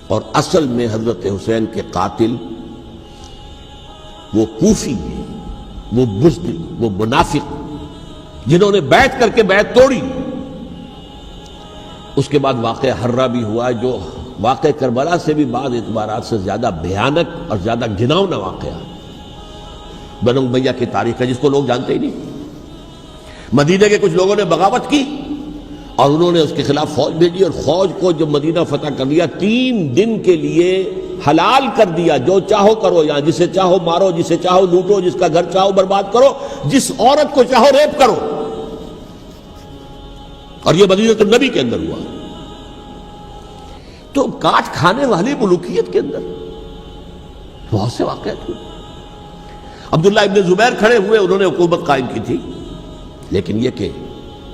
اور اصل میں حضرت حسین کے قاتل وہ کوفی ہیں، وہ بزدل، وہ منافق جنہوں نے بیعت کر کے بیعت توڑی۔ اس کے بعد واقعہ ہرہ بھی ہوا جو واقعہ کربلا سے بھی بعض اعتبارات سے زیادہ بھیانک اور زیادہ گھناؤنا واقعہ بنو امیہ کی تاریخ ہے، جس کو لوگ جانتے ہی نہیں۔ مدینہ کے کچھ لوگوں نے بغاوت کی اور انہوں نے اس کے خلاف فوج بھیجی، اور فوج کو جب مدینہ فتح کر لیا 3 دن کے لیے حلال کر دیا، جو چاہو کرو، یہاں جسے چاہو مارو، جسے چاہو لوٹو، جس کا گھر چاہو برباد کرو، جس عورت کو چاہو ریپ کرو۔ اور یہ مدینہ النبی کے اندر ہوا۔ تو کاٹ کھانے والی ملوکیت کے اندر بہت سے واقعات ہوئے۔ عبداللہ ابن زبیر کھڑے ہوئے، انہوں نے حکومت قائم کی تھی، لیکن یہ کہ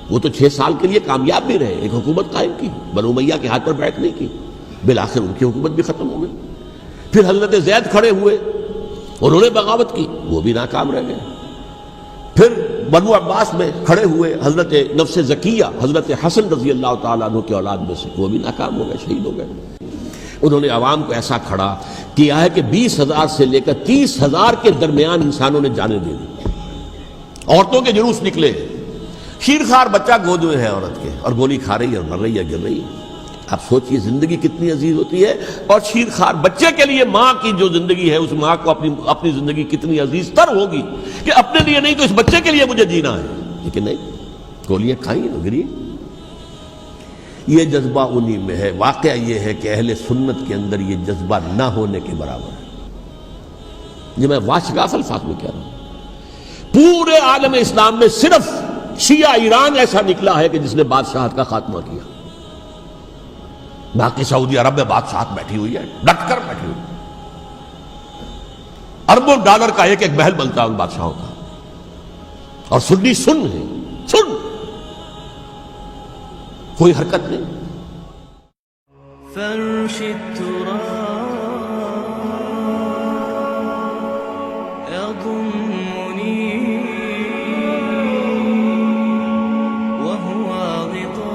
وہ تو 6 سال کے لیے کامیاب بھی رہے، ایک حکومت قائم کی، بنو امیہ کے ہاتھ پر بیعت نہیں کی، بالآخر ان کی حکومت بھی ختم ہو گئی۔ پھر حضرت زید کھڑے ہوئے، انہوں نے بغاوت کی، وہ بھی ناکام رہ گئے۔ پھر بنو عباس میں کھڑے ہوئے حضرت نفس زکیہ، حضرت حسن رضی اللہ تعالیٰ عنہ کے اولاد میں سے، وہ بھی ناکام ہو گئے، شہید ہو گئے۔ انہوں نے عوام کو ایسا کھڑا کیا ہے کہ 20,000 سے لے کر 30,000 کے درمیان انسانوں نے جانیں دے دی۔ عورتوں کے جلوس نکلے، شیرخوار بچہ گود میں ہے عورت کے، اور گولی کھا رہی ہے اور مر رہی ہے، گر رہی ہے۔ آپ سوچئے زندگی کتنی عزیز ہوتی ہے، اور شیرخوار بچے کے لیے ماں کی جو زندگی ہے، اس ماں کو اپنی زندگی کتنی عزیز تر ہوگی کہ اپنے لیے نہیں تو اس بچے کے لیے مجھے جینا ہے، لیکن نہیں، گولیاں کھائیں اور گری۔ یہ جذبہ انہی میں ہے۔ واقعہ یہ ہے کہ اہل سنت کے اندر یہ جذبہ نہ ہونے کے برابر ہے۔ یہ میں واشگاف الفاظ میں کہہ رہا ہوں۔ پورے عالم اسلام میں صرف شیعہ ایران ایسا نکلا ہے کہ جس نے بادشاہت کا خاتمہ کیا، باقی سعودی عرب میں بادشاہت بیٹھی ہوئی ہے، ڈٹ کر بیٹھی ہوئی، اربوں ڈالر کا ایک ایک محل بنتا ہے ان بادشاہوں کا، اور سنی سن ہے، سن، کوئی حرکت نہیں۔ فرش التراب يضمني وهو غطاء،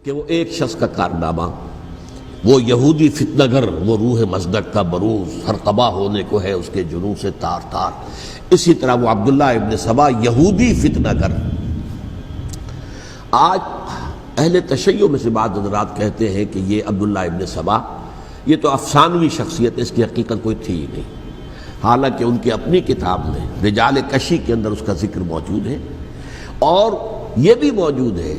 کہ وہ ایک شخص کا کارنامہ، وہ یہودی فتنہ گر، وہ روح مصدق کا بروز، ہر تباہ ہونے کو ہے اس کے جنوں سے تار تار۔ اسی طرح وہ عبداللہ ابن سبا یہودی فتنہ گر۔ آج اہل تشیع میں سے بعض حضرات کہتے ہیں کہ یہ عبداللہ ابن سبا یہ تو افسانوی شخصیت ہے، اس کی حقیقت کوئی تھی ہی نہیں، حالانکہ ان کی اپنی کتاب میں رجال کشی کے اندر اس کا ذکر موجود ہے، اور یہ بھی موجود ہے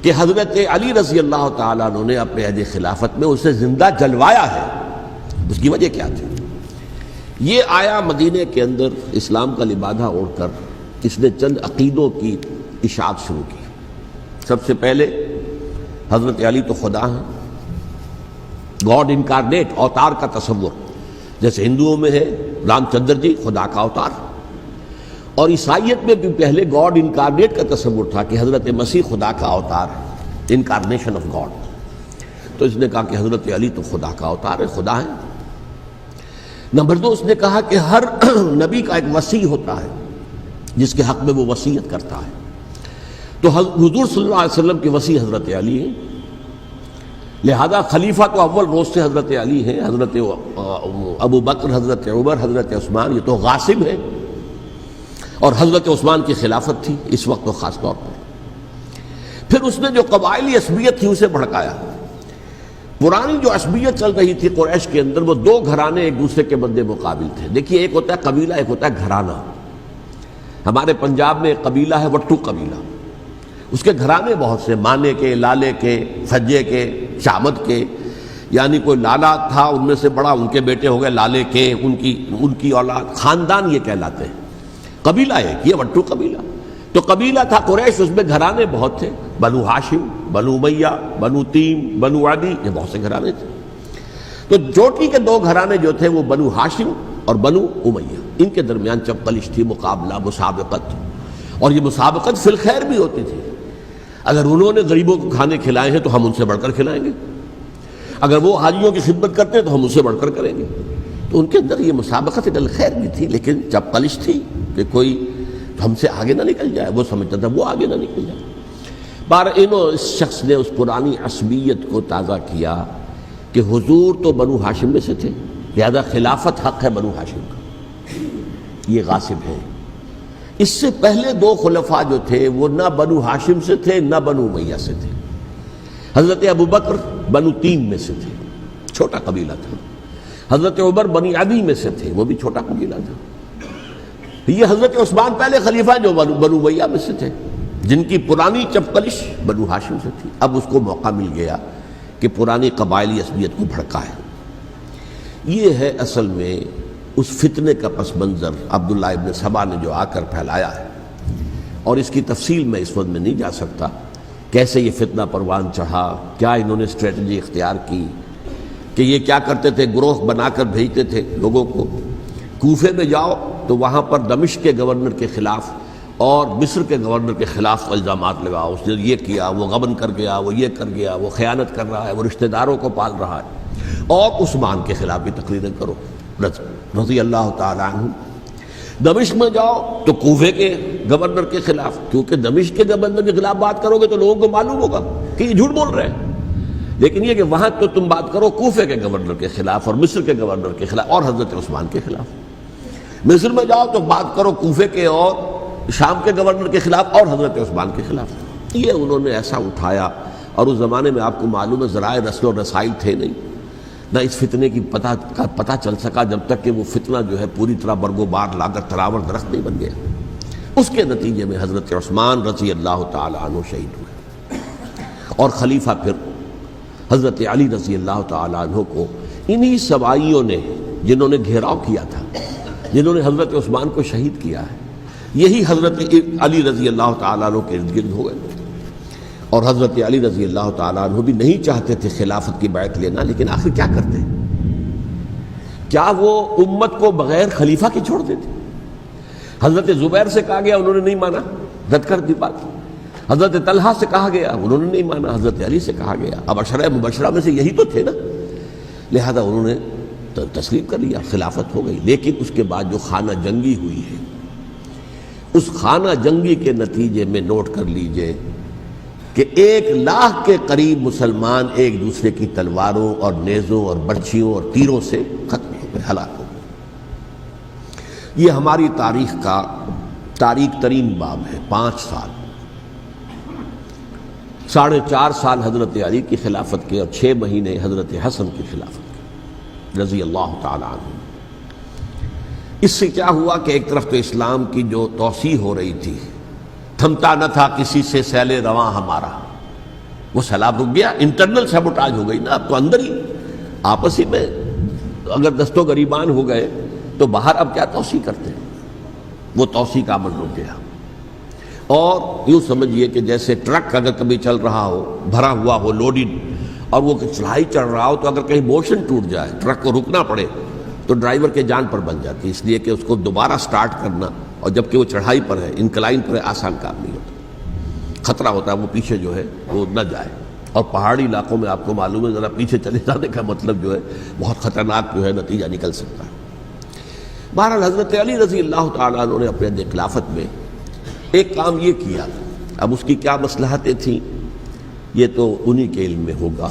کہ حضرت علی رضی اللہ تعالیٰ عنہ نے اپنے عہد خلافت میں اسے زندہ جلوایا ہے۔ اس کی وجہ کیا تھی؟ یہ آیا مدینہ کے اندر اسلام کا لبادہ اوڑھ کر، اس نے چند عقیدوں کی اشاعت شروع کی۔ سب سے پہلے حضرت علی تو خدا ہیں، گاڈ انکارنیٹ، اوتار کا تصور، جیسے ہندوؤں میں ہے رام چندر جی خدا کا اوتار، اور عیسائیت میں بھی پہلے گاڈ انکارنیٹ کا تصور تھا کہ حضرت مسیح خدا کا اوتار ہے، انکارنیشن آف گاڈ۔ تو اس نے کہا کہ حضرت علی تو خدا کا اوتار ہے، خدا ہے۔ نمبر 2، اس نے کہا کہ ہر نبی کا ایک وصی ہوتا ہے جس کے حق میں وہ وصیت کرتا ہے، تو حضور صلی اللہ علیہ وسلم کے وصی حضرت علی ہیں، لہذا خلیفہ تو اول روز سے حضرت علی ہیں، حضرت ابو بکر، حضرت عمر، حضرت عثمان، یہ تو غاصب ہیں، اور حضرت عثمان کی خلافت تھی اس وقت تو خاص طور پر۔ پھر اس نے جو قبائلی عصبیت تھی اسے بھڑکایا۔ پرانی جو عصبیت چل رہی تھی قریش کے اندر، وہ 2 گھرانے ایک دوسرے کے مد مقابل تھے۔ دیکھیے، ایک ہوتا ہے قبیلہ، ایک ہوتا ہے گھرانہ۔ ہمارے پنجاب میں ایک قبیلہ ہے وٹو قبیلہ، اس کے گھرانے بہت سے، مانے کے، لالے کے، سجے کے، شامت کے، یعنی کوئی لالا تھا ان میں سے بڑا، ان کے بیٹے ہو گئے لالے کے، ان کی اولاد، خاندان یہ کہلاتے ہیں۔ قبیلہ ایک، یہ وٹو قبیلہ۔ تو قبیلہ تھا قریش، اس میں گھرانے بہت تھے، بنو ہاشم، بنو امیہ، بنو تیم، بنو عدی، یہ بہت سے گھرانے تھے۔ تو چوٹی کے 2 گھرانے جو تھے وہ بنو ہاشم اور بنو امیہ، ان کے درمیان چپقلش تھی، مقابلہ، مسابقت، اور یہ مسابقت فی الخیر بھی ہوتی تھی۔ اگر انہوں نے غریبوں کو کھانے کھلائے ہیں تو ہم ان سے بڑھ کر کھلائیں گے، اگر وہ حاجیوں کی خدمت کرتے ہیں تو ہم ان سے بڑھ کر کریں گے۔ تو ان کے اندر یہ مسابقت الخیر بھی تھی، لیکن چپقلش تھی کہ کوئی ہم سے آگے نہ نکل جائے، وہ سمجھتا تھا وہ آگے نہ نکل جائے۔ اس شخص نے اس پرانی عصبیت کو تازہ کیا کہ حضور تو بنو ہاشم میں سے تھے، لہذا خلافت حق ہے بنو ہاشم کا، یہ غاصب ہے۔ اس سے پہلے دو خلفاء جو تھے وہ نہ بنو ہاشم سے تھے نہ بنو امیہ سے تھے۔ حضرت ابوبکر بنو تیم میں سے تھے، چھوٹا قبیلہ تھا۔ حضرت عمر بنی عدی میں سے تھے، وہ بھی چھوٹا قبیلہ تھا۔ یہ حضرت عثمان پہلے خلیفہ جو بنو امیہ میں سے تھے، جن کی پرانی چپکلش بنو ہاشم سے تھی۔ اب اس کو موقع مل گیا کہ پرانی قبائلی عصبیت کو بھڑکائے۔ یہ ہے اصل میں اس فتنے کا پس منظر عبداللہ ابن سبا نے جو آ کر پھیلایا ہے، اور اس کی تفصیل میں اس وقت میں نہیں جا سکتا، کیسے یہ فتنہ پروان چڑھا، کیا انہوں نے اسٹریٹجی اختیار کی کہ یہ کیا کرتے تھے، گروہ بنا کر بھیجتے تھے لوگوں کو، کوفے میں جاؤ تو وہاں پر دمشق کے گورنر کے خلاف اور مصر کے گورنر کے خلاف الزامات لگاؤ، اس نے یہ کیا، وہ غبن کر گیا، وہ یہ کر گیا، وہ خیانت کر رہا ہے، وہ رشتہ داروں کو پال رہا ہے، اور عثمان کے خلاف بھی تقریریں کرو رضی اللہ تعالیٰ عنہ۔ دمشق میں جاؤ تو کوفے کے گورنر کے خلاف، کیونکہ دمشق کے گورنر کے خلاف بات کرو گے تو لوگوں کو معلوم ہوگا کہ یہ جھوٹ بول رہے ہیں، لیکن یہ کہ وہاں تو تم بات کرو کوفے کے گورنر کے خلاف اور مصر کے گورنر کے خلاف اور حضرت عثمان کے خلاف۔ مصر میں جاؤ تو بات کرو کوفے کے اور شام کے گورنر کے خلاف اور حضرت عثمان کے خلاف۔ یہ انہوں نے ایسا اٹھایا، اور اس زمانے میں آپ کو معلوم ہے ذرائع رسل و رسائل تھے نہیں، نہ اس فتنے کی پتہ چل سکا جب تک کہ وہ فتنہ جو ہے پوری طرح برگو بار لا کر تراور درخت نہیں بن گیا۔ اس کے نتیجے میں حضرت عثمان رضی اللہ تعالی عنہ شہید ہوئے، اور خلیفہ پھر حضرت علی رضی اللہ تعالی عنہ کو انہی سوائیوں نے، جنہوں نے گھیراؤ کیا تھا، جنہوں نے حضرت عثمان کو شہید کیا ہے، یہی حضرت علی رضی اللہ تعالیٰ عنہ کے ارد گرد ہو گئے۔ اور حضرت علی رضی اللہ تعالیٰ عنہ بھی نہیں چاہتے تھے خلافت کی بیعت لینا، لیکن آخر کیا کرتے؟ کیا وہ امت کو بغیر خلیفہ کے چھوڑ دیتے؟ حضرت زبیر سے کہا گیا، انہوں نے نہیں مانا، رد کر دی بات۔ حضرت طلحہ سے کہا گیا، انہوں نے نہیں مانا۔ حضرت علی سے کہا گیا، اب عشرہ مبشرہ میں سے یہی تو تھے نا، لہذا انہوں نے تسلیم کر لیا، خلافت ہو گئی۔ لیکن اس کے بعد جو خانہ جنگی ہوئی ہے، اس خانہ جنگی کے نتیجے میں نوٹ کر لیجئے کہ 1,00,000 کے قریب مسلمان ایک دوسرے کی تلواروں اور نیزوں اور برچھیوں اور تیروں سے ختم ہو گئے، ہلاک ہو گئے۔ یہ ہماری تاریخ کا تاریک ترین باب ہے۔ 5 سال، 4.5 سال حضرت علی کی خلافت کے، اور 6 مہینے حضرت حسن کی خلافت کے رضی اللہ تعالی عنہ۔ اس سے کیا ہوا کہ ایک طرف تو اسلام کی جو توسیع ہو رہی تھی، تھمتا نہ تھا کسی سے سیل رواں ہمارا، وہ سیلاب رک گیا، انٹرنل سیبوٹاج ہو گئی نا، اب تو اندر ہی آپس ہی میں اگر دست و گریبان ہو گئے تو باہر اب کیا توسیع کرتے ہیں، وہ توسیع کا عمل رک گیا۔ اور یوں سمجھیے کہ جیسے ٹرک اگر کبھی چل رہا ہو، بھرا ہوا ہو، لوڈڈ، اور وہ چڑھائی چڑھ رہا ہو، تو اگر کہیں موشن ٹوٹ جائے، ٹرک کو رکنا پڑے، تو ڈرائیور کے جان پر بن جاتی، اس لیے کہ اس کو دوبارہ سٹارٹ کرنا، اور جبکہ وہ چڑھائی پر ہے، انکلائن پر ہے، آسان کام نہیں ہوتا، خطرہ ہوتا ہے وہ پیچھے جو ہے وہ نہ جائے۔ اور پہاڑی علاقوں میں آپ کو معلوم ہے ذرا پیچھے چلے جانے کا مطلب جو ہے بہت خطرناک جو ہے نتیجہ نکل سکتا ہے۔ بہرحال حضرت علی رضی اللہ تعالیٰ عنہ نے اپنے خلافت میں ایک کام یہ کیا، اب اس کی کیا مصلحتیں تھیں یہ تو انہی کے علم میں ہوگا،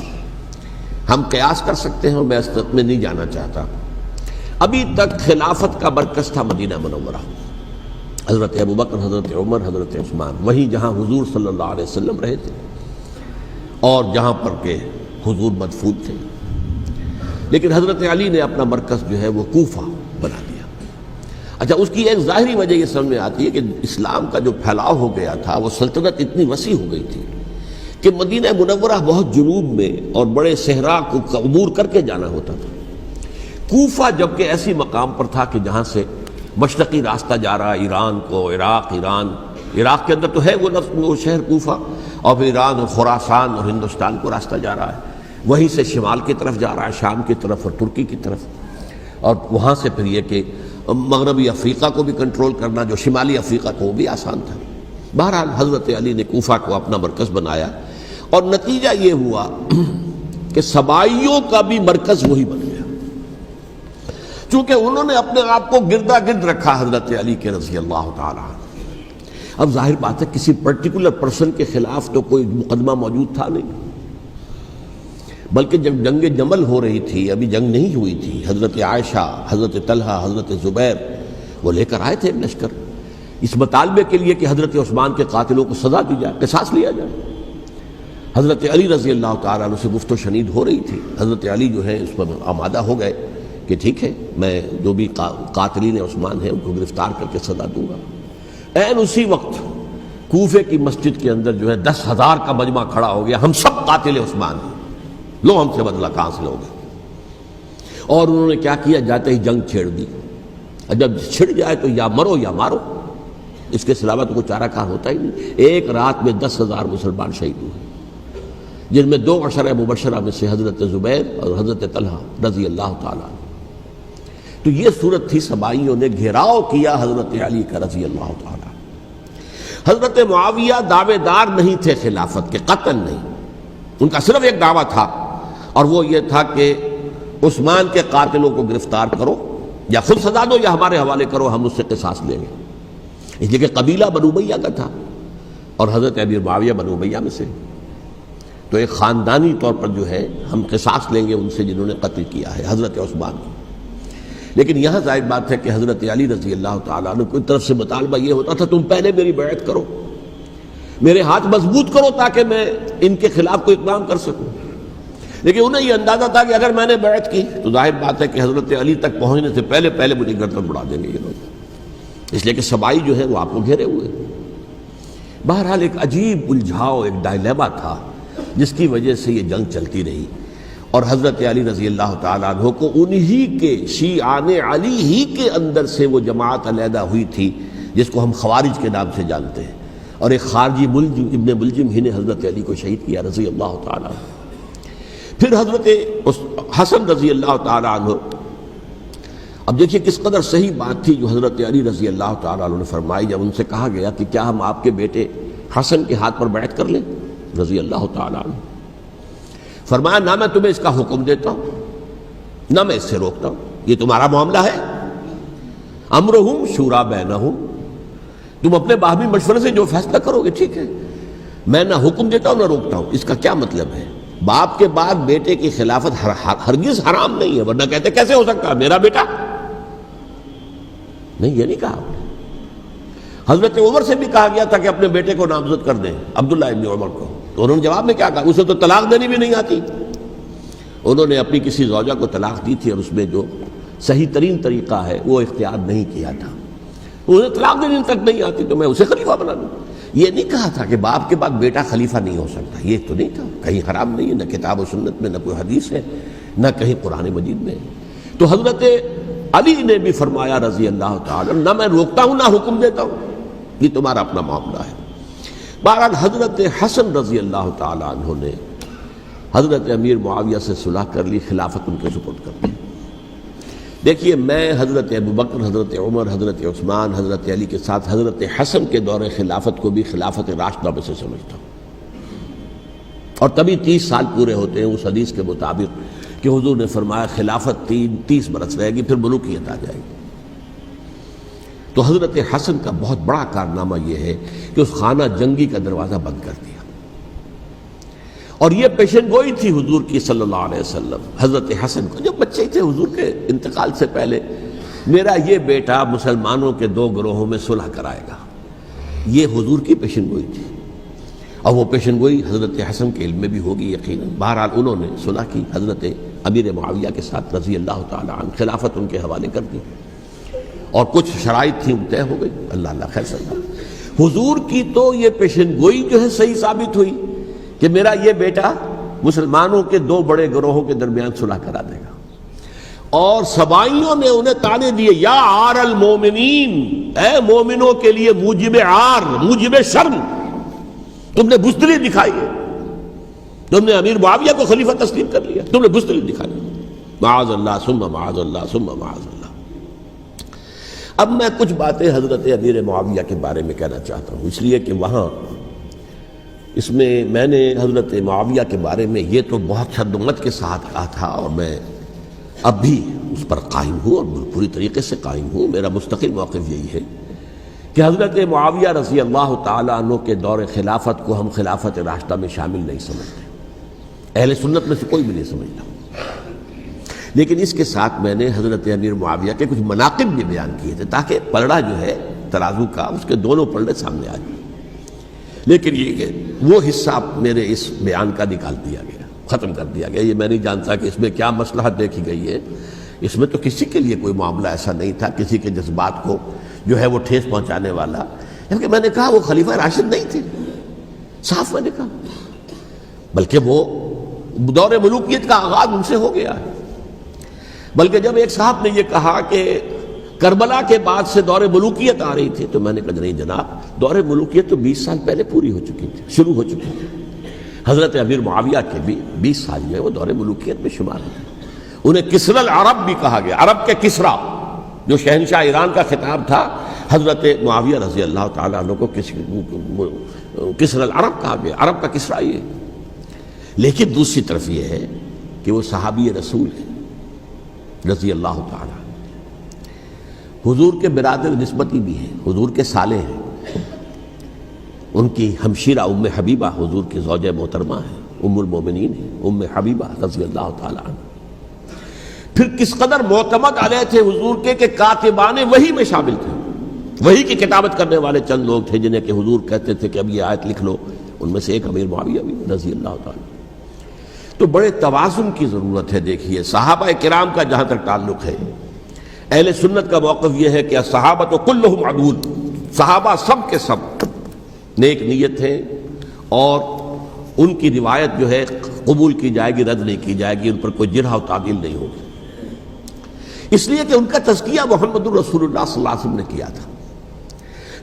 ہم قیاس کر سکتے ہیں، میں اس میں نہیں جانا چاہتا۔ ابھی تک خلافت کا مرکز تھا مدینہ منورہ، حضرت ابوبکر، حضرت عمر، حضرت عثمان، وہیں جہاں حضور صلی اللہ علیہ وسلم رہے تھے اور جہاں پر کہ حضور مدفون تھے۔ لیکن حضرت علی نے اپنا مرکز جو ہے وہ کوفہ بنا دیا۔ اچھا، اس کی ایک ظاہری وجہ یہ سمجھ میں آتی ہے کہ اسلام کا جو پھیلاؤ ہو گیا تھا، وہ سلطنت اتنی وسیع ہو گئی تھی کہ مدینہ منورہ بہت جنوب میں اور بڑے صحرا کو عبور کر کے جانا ہوتا تھا۔ کوفہ جبکہ ایسی مقام پر تھا کہ جہاں سے مشرقی راستہ جا رہا ہے ایران کو، عراق کے اندر تو ہے وہ شہر کوفہ، اور پھر ایران اور خراسان اور ہندوستان کو راستہ جا رہا ہے، وہیں سے شمال کی طرف جا رہا ہے، شام کی طرف اور ترکی کی طرف، اور وہاں سے پھر یہ کہ مغربی افریقہ کو بھی کنٹرول کرنا، جو شمالی افریقہ کو، وہ بھی آسان تھا۔ بہرحال حضرت علی نے کوفہ کو اپنا مرکز بنایا، اور نتیجہ یہ ہوا کہ سبائیوں کا بھی مرکز وہی بن گیا، چونکہ انہوں نے اپنے آپ کو گردا گرد رکھا حضرت علی کے رضی اللہ تعالیٰ عنہ۔ اب ظاہر بات ہے کسی پرٹیکولر پرسن کے خلاف تو کوئی مقدمہ موجود تھا نہیں، بلکہ جب جنگ جمل ہو رہی تھی، ابھی جنگ نہیں ہوئی تھی، حضرت عائشہ، حضرت طلحہ، حضرت زبیر وہ لے کر آئے تھے ایک لشکر اس مطالبے کے لیے کہ حضرت عثمان کے قاتلوں کو سزا دی جائے، قصاص لیا جائے۔ حضرت علی رضی اللہ تعالیٰ عنہ سے گفت و شنید ہو رہی تھی، حضرت علی جو ہے اس پر آمادہ ہو گئے کہ ٹھیک ہے، میں جو بھی قاتلین عثمان ہیں ان کو گرفتار کر کے سزا دوں گا۔ عین اسی وقت کوفے کی مسجد کے اندر جو ہے 10,000 کا مجمع کھڑا ہو گیا، ہم سب قاتل عثمان ہیں، لو ہم سے بدلہ کہاں سے لوگے؟ اور انہوں نے کیا کیا، جاتے ہی جنگ چھیڑ دی۔ جب چھڑ جائے تو یا مرو یا مارو، اس کے سلاوہ تو کوئی چارہ کار ہوتا ہی نہیں۔ ایک رات میں 10,000 مسلمان شہید ہوئے، جن میں 2 عشرہ مبشرہ میں سے حضرت زبیر اور حضرت طلحہ رضی اللہ تعالیٰ عنہ۔ تو یہ صورت تھی، سبائیوں نے گھیراؤ کیا حضرت علی کا رضی اللہ تعالیٰ۔ حضرت معاویہ دعوے دار نہیں تھے خلافت کے، قطعاً نہیں، ان کا صرف ایک دعویٰ تھا، اور وہ یہ تھا کہ عثمان کے قاتلوں کو گرفتار کرو، یا خود سزا دو یا ہمارے حوالے کرو، ہم اس سے قصاص لیں گے۔ اس لیے کہ قبیلہ بنو امیہ کا تھا اور حضرت امیر معاویہ بنو امیہ میں سے، تو ایک خاندانی طور پر جو ہے ہم قصاص لیں گے ان سے جنہوں نے قتل کیا ہے حضرت عثمان کو۔ لیکن یہاں ظاہر بات ہے کہ حضرت علی رضی اللہ تعالیٰ عنہ کی طرف سے مطالبہ یہ ہوتا تھا، تم پہلے میری بیعت کرو، میرے ہاتھ مضبوط کرو تاکہ میں ان کے خلاف کوئی اقدام کر سکوں۔ لیکن انہیں یہ اندازہ تھا کہ اگر میں نے بیعت کی تو ظاہر بات ہے کہ حضرت علی تک پہنچنے سے پہلے مجھے گردن اڑا دیں گے یہ لوگ، اس لیے کہ سبائی جو ہے وہ آپ کو گھیرے ہوئے۔ بہرحال ایک عجیب الجھاؤ، ایک ڈائلیما تھا جس کی وجہ سے یہ جنگ چلتی رہی، اور حضرت علی رضی اللہ تعالیٰ عنہ کو انہی کے شیعان علی ہی کے اندر سے وہ جماعت علیحدہ ہوئی تھی جس کو ہم خوارج کے نام سے جانتے ہیں، اور ایک خارجی ملجم ابن ملجم ہی نے حضرت علی کو شہید کیا رضی اللہ تعالیٰ عنہ۔ پھر حضرت حسن رضی اللہ تعالیٰ عنہ، اب دیکھیے کس قدر صحیح بات تھی جو حضرت علی رضی اللہ تعالیٰ عنہ نے فرمائی جب ان سے کہا گیا کہ کیا ہم آپ کے بیٹے حسن کے ہاتھ پر بیعت کر لیں رضی اللہ تعالیٰ عنہ۔ فرمایا نہ میں تمہیں اس کا حکم دیتا ہوں نہ میں اس سے روکتا ہوں، یہ تمہارا معاملہ ہے، امرہم شورا بینہم، تم اپنے باہمی مشورے سے جو فیصلہ کرو گے ٹھیک ہے، میں نہ حکم دیتا ہوں نہ روکتا ہوں۔ اس کا کیا مطلب ہے؟ باپ کے بعد بیٹے کی خلافت ہرگز حرام نہیں ہے، ورنہ کہتے کیسے ہو سکتا ہے میرا بیٹا؟ نہیں، یہ نہیں کہا آپ نے۔ حضرت عمر سے بھی کہا گیا تھا کہ اپنے بیٹے کو نامزد کر دیں، عبداللہ ابن عمر کو، تو انہوں نے جواب میں کیا کہا؟ اسے تو طلاق دینی بھی نہیں آتی۔ انہوں نے اپنی کسی زوجہ کو طلاق دی تھی اور اس میں جو صحیح ترین طریقہ ہے وہ اختیار نہیں کیا تھا، انہیں طلاق دینے تک نہیں آتی تو میں اسے خلیفہ بنا دوں۔ یہ نہیں کہا تھا کہ باپ کے بعد بیٹا خلیفہ نہیں ہو سکتا، یہ تو نہیں تھا، کہیں حرام نہیں ہے، نہ کتاب و سنت میں، نہ کوئی حدیث ہے، نہ کہیں قرآن مجید میں۔ تو حضرت علی نے بھی فرمایا رضی اللہ تعالیٰ، نہ میں روکتا ہوں نہ حکم دیتا ہوں، یہ تمہارا اپنا معاملہ ہے۔ بہرحال حضرت حسن رضی اللہ تعالیٰ عنہ نے حضرت امیر معاویہ سے صلح کر لی، خلافت ان کے سپرد کر دی۔ دیکھیے میں حضرت ابوبکر، حضرت عمر، حضرت عثمان، حضرت علی کے ساتھ حضرت حسن کے دور خلافت کو بھی خلافت راشدہ میں سے سمجھتا ہوں، اور تبھی 30 سال پورے ہوتے ہیں اس حدیث کے مطابق کہ حضور نے فرمایا خلافت 30 برس رہے گی پھر ملوکیت آ جائے گی۔ تو حضرت حسن کا بہت بڑا کارنامہ یہ ہے کہ اس خانہ جنگی کا دروازہ بند کر دیا، اور یہ پیشن گوئی تھی حضور کی صلی اللہ علیہ وسلم حضرت حسن کو، جب بچے تھے حضور کے انتقال سے پہلے، میرا یہ بیٹا مسلمانوں کے 2 گروہوں میں صلح کرائے گا، یہ حضور کی پیشن گوئی تھی، اور وہ پیشن گوئی حضرت حسن کے علم میں بھی ہوگی یقیناً۔ بہرحال انہوں نے صلح کی حضرت امیر معاویہ کے ساتھ رضی اللہ تعالیٰ عنہ، خلافت ان کے حوالے کر دی، اور کچھ شرائط تھیں طے ہو گئی، اللہ خیر صلی اللہ۔ حضور کی تو یہ پیشن گوئی جو ہے صحیح ثابت ہوئی کہ میرا یہ بیٹا مسلمانوں کے 2 بڑے گروہوں کے درمیان صلح کرا دے گا، اور سبائیوں نے انہیں تانے دیے، یا عار المومنین، اے مومنوں کے لیے موجب عار، موجب شرم، تم نے بزدلی دکھائی ہے، تم نے امیر معاویہ کو خلیفہ تسلیم کر لیا، تم نے بزدلی دکھائی، معاذ اللہ ثم معاذ اللہ ثم معاذ اللہ۔ اب میں کچھ باتیں حضرت امیر معاویہ کے بارے میں کہنا چاہتا ہوں، اس لیے کہ وہاں اس میں نے حضرت معاویہ کے بارے میں یہ تو بہت شدت کے ساتھ کہا تھا، اور میں اب بھی اس پر قائم ہوں اور پوری طریقے سے قائم ہوں۔ میرا مستقل موقف یہی ہے کہ حضرت معاویہ رضی اللہ تعالیٰ عنہ کے دور خلافت کو ہم خلافت راشدہ میں شامل نہیں سمجھتے، اہل سنت میں سے کوئی بھی نہیں سمجھتا. لیکن اس کے ساتھ میں نے حضرت امیر معاویہ کے کچھ مناقب بھی بیان کیے تھے تاکہ پلڑا جو ہے ترازو کا اس کے دونوں پلڑے سامنے آ جائیں. لیکن یہ کہ وہ حصہ میرے اس بیان کا نکال دیا گیا، ختم کر دیا گیا. یہ میں نہیں جانتا کہ اس میں کیا مصلحت دیکھی گئی ہے. اس میں تو کسی کے لیے کوئی معاملہ ایسا نہیں تھا کسی کے جذبات کو جو ہے وہ ٹھیس پہنچانے والا. کیونکہ میں نے کہا وہ خلیفہ راشد نہیں تھے، صاف میں نے کہا، بلکہ وہ دور ملوکیت کا آغاز ان سے ہو گیا ہے. بلکہ جب ایک صاحب نے یہ کہا کہ کربلا کے بعد سے دور ملوکیت آ رہی تھی تو میں نے کہا نہیں جناب، دور ملوکیت تو 20 سال پہلے پوری ہو چکی تھی، شروع ہو چکی تھی. حضرت امیر معاویہ کے بھی 20 سال جو ہے وہ دور ملوکیت میں شمار ہوتے. انہیں کسرى العرب بھی کہا گیا، عرب کے کسریٰ جو شہنشاہ ایران کا خطاب تھا، حضرت معاویہ رضی اللہ تعالیٰ عنہ کو کسرى العرب کہا گیا، عرب کا کسریٰ یہ. لیکن دوسری طرف یہ ہے کہ وہ صحابی رسول ہیں رضی اللہ تعالیٰ، حضور کے برادر نسبتی بھی ہیں، حضور کے سالے ہیں. ان کی ہمشیرہ ام حبیبہ حضور کی زوجہ محترمہ ہیں، ام المومنین ہیں ام حبیبہ رضی اللہ تعالیٰ عنہ. پھر کس قدر معتمد علیہ تھے حضور کے کہ کاتبان وحی میں شامل تھے. وحی کی کتابت کرنے والے چند لوگ تھے جنہیں کہ حضور کہتے تھے کہ اب یہ آیت لکھ لو. ان میں سے ایک امیر معاویہ بھی رضی اللہ تعالیٰ. تو بڑے توازن کی ضرورت ہے. دیکھیے صحابہ کرام کا جہاں تک تعلق ہے، اہل سنت کا موقف یہ ہے کہ صحابہ کلہم عدول، صحابہ سب کے سب نیک نیت ہیں اور ان کی روایت جو ہے قبول کی جائے گی، رد نہیں کی جائے گی، ان پر کوئی جرح و تعدیل نہیں ہوگی. اس لیے کہ ان کا تزکیہ محمد الرسول اللہ صلی اللہ علیہ وسلم نے کیا تھا.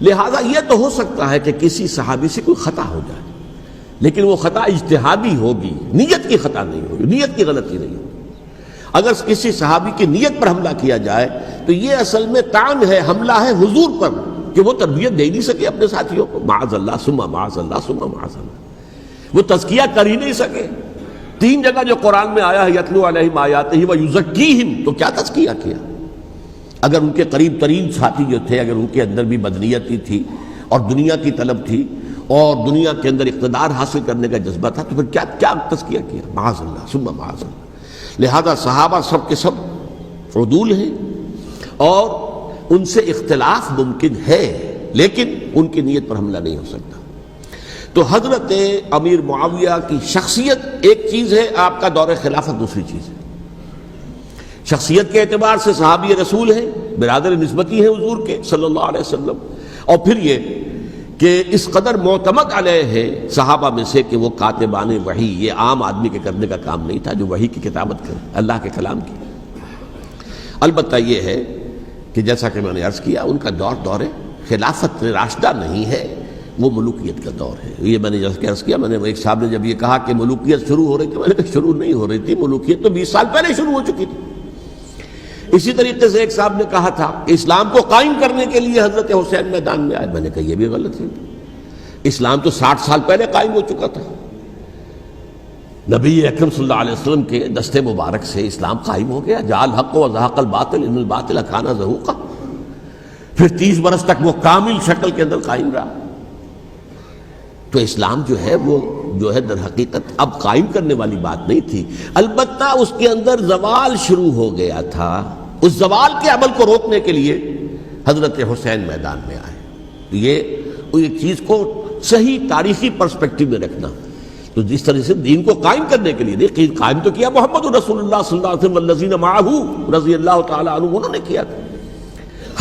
لہذا یہ تو ہو سکتا ہے کہ کسی صحابی سے کوئی خطا ہو جائے، لیکن وہ خطا اجتہادی ہوگی، نیت کی خطا نہیں ہوگی، نیت کی غلطی نہیں ہوگی. اگر کسی صحابی کی نیت پر حملہ کیا جائے تو یہ اصل میں طعن ہے، حملہ ہے حضور پر کہ وہ تربیت دے نہیں سکے اپنے ساتھیوں کو. معاذ اللہ ثم معاذ اللہ ثم معاذ اللہ، وہ تزکیہ کر ہی نہیں سکے. 3 جگہ جو قرآن میں آیا ہے یتلو علیہم آیاتہ ویزکیہم، تو کیا تزکیہ کیا؟ اگر ان کے قریب ترین ساتھی جو تھے، اگر ان کے اندر بھی بدنیتی تھی اور دنیا کی طلب تھی اور دنیا کے اندر اقتدار حاصل کرنے کا جذبہ تھا تو پھر کیا تزکیہ کیا؟ معاذ اللہ ثم معاذ اللہ. لہذا صحابہ سب کے سب عدول ہیں اور ان سے اختلاف ممکن ہے لیکن ان کی نیت پر حملہ نہیں ہو سکتا. تو حضرت امیر معاویہ کی شخصیت ایک چیز ہے، آپ کا دور خلافت دوسری چیز ہے. شخصیت کے اعتبار سے صحابی رسول ہیں، برادر نسبتی ہیں حضور کے صلی اللہ علیہ وسلم. اور پھر یہ کہ اس قدر معتمد علیہ ہے صحابہ میں سے کہ وہ کاتبان وحی، یہ عام آدمی کے کرنے کا کام نہیں تھا جو وحی کی کتابت کرے، اللہ کے کلام کی. البتہ یہ ہے کہ جیسا کہ میں نے عرض کیا ان کا دور خلافت راشدہ نہیں ہے، وہ ملوکیت کا دور ہے. یہ میں نے جیسا کہ عرض کیا، میں نے ایک صاحب نے جب یہ کہا کہ ملوکیت شروع ہو رہی تھی، میں نے کہا شروع نہیں ہو رہی تھی، ملوکیت تو 20 سال پہلے شروع ہو چکی تھی. اسی طریقے سے ایک صاحب نے کہا تھا کہ اسلام کو قائم کرنے کے لیے حضرت حسین میدان میں آئے. میں نے کہا یہ بھی غلط ہے، اسلام تو 60 سال پہلے قائم ہو چکا تھا. نبی اکرم صلی اللہ علیہ وسلم کے دست مبارک سے اسلام قائم ہو گیا. جاء الحق وزهق الباطل ان الباطل کان زهوقا. پھر 30 برس تک وہ کامل شکل کے اندر قائم رہا. تو اسلام جو ہے وہ جو ہے در حقیقت اب قائم کرنے والی بات نہیں تھی، البتہ اس کے اندر زوال شروع ہو گیا تھا. اس زوال کے عمل کو روکنے کے لیے حضرت حسین میدان میں آئے. یہ چیز کو صحیح تاریخی پرسپیکٹو میں رکھنا. تو جس طرح سے دین کو قائم کرنے کے لیے قائم تو کیا محمد رسول اللہ صلی اللہ علیہ وسلم والذین معہ رضی اللہ تعالیٰ عنہ، انہوں نے کیا تھا.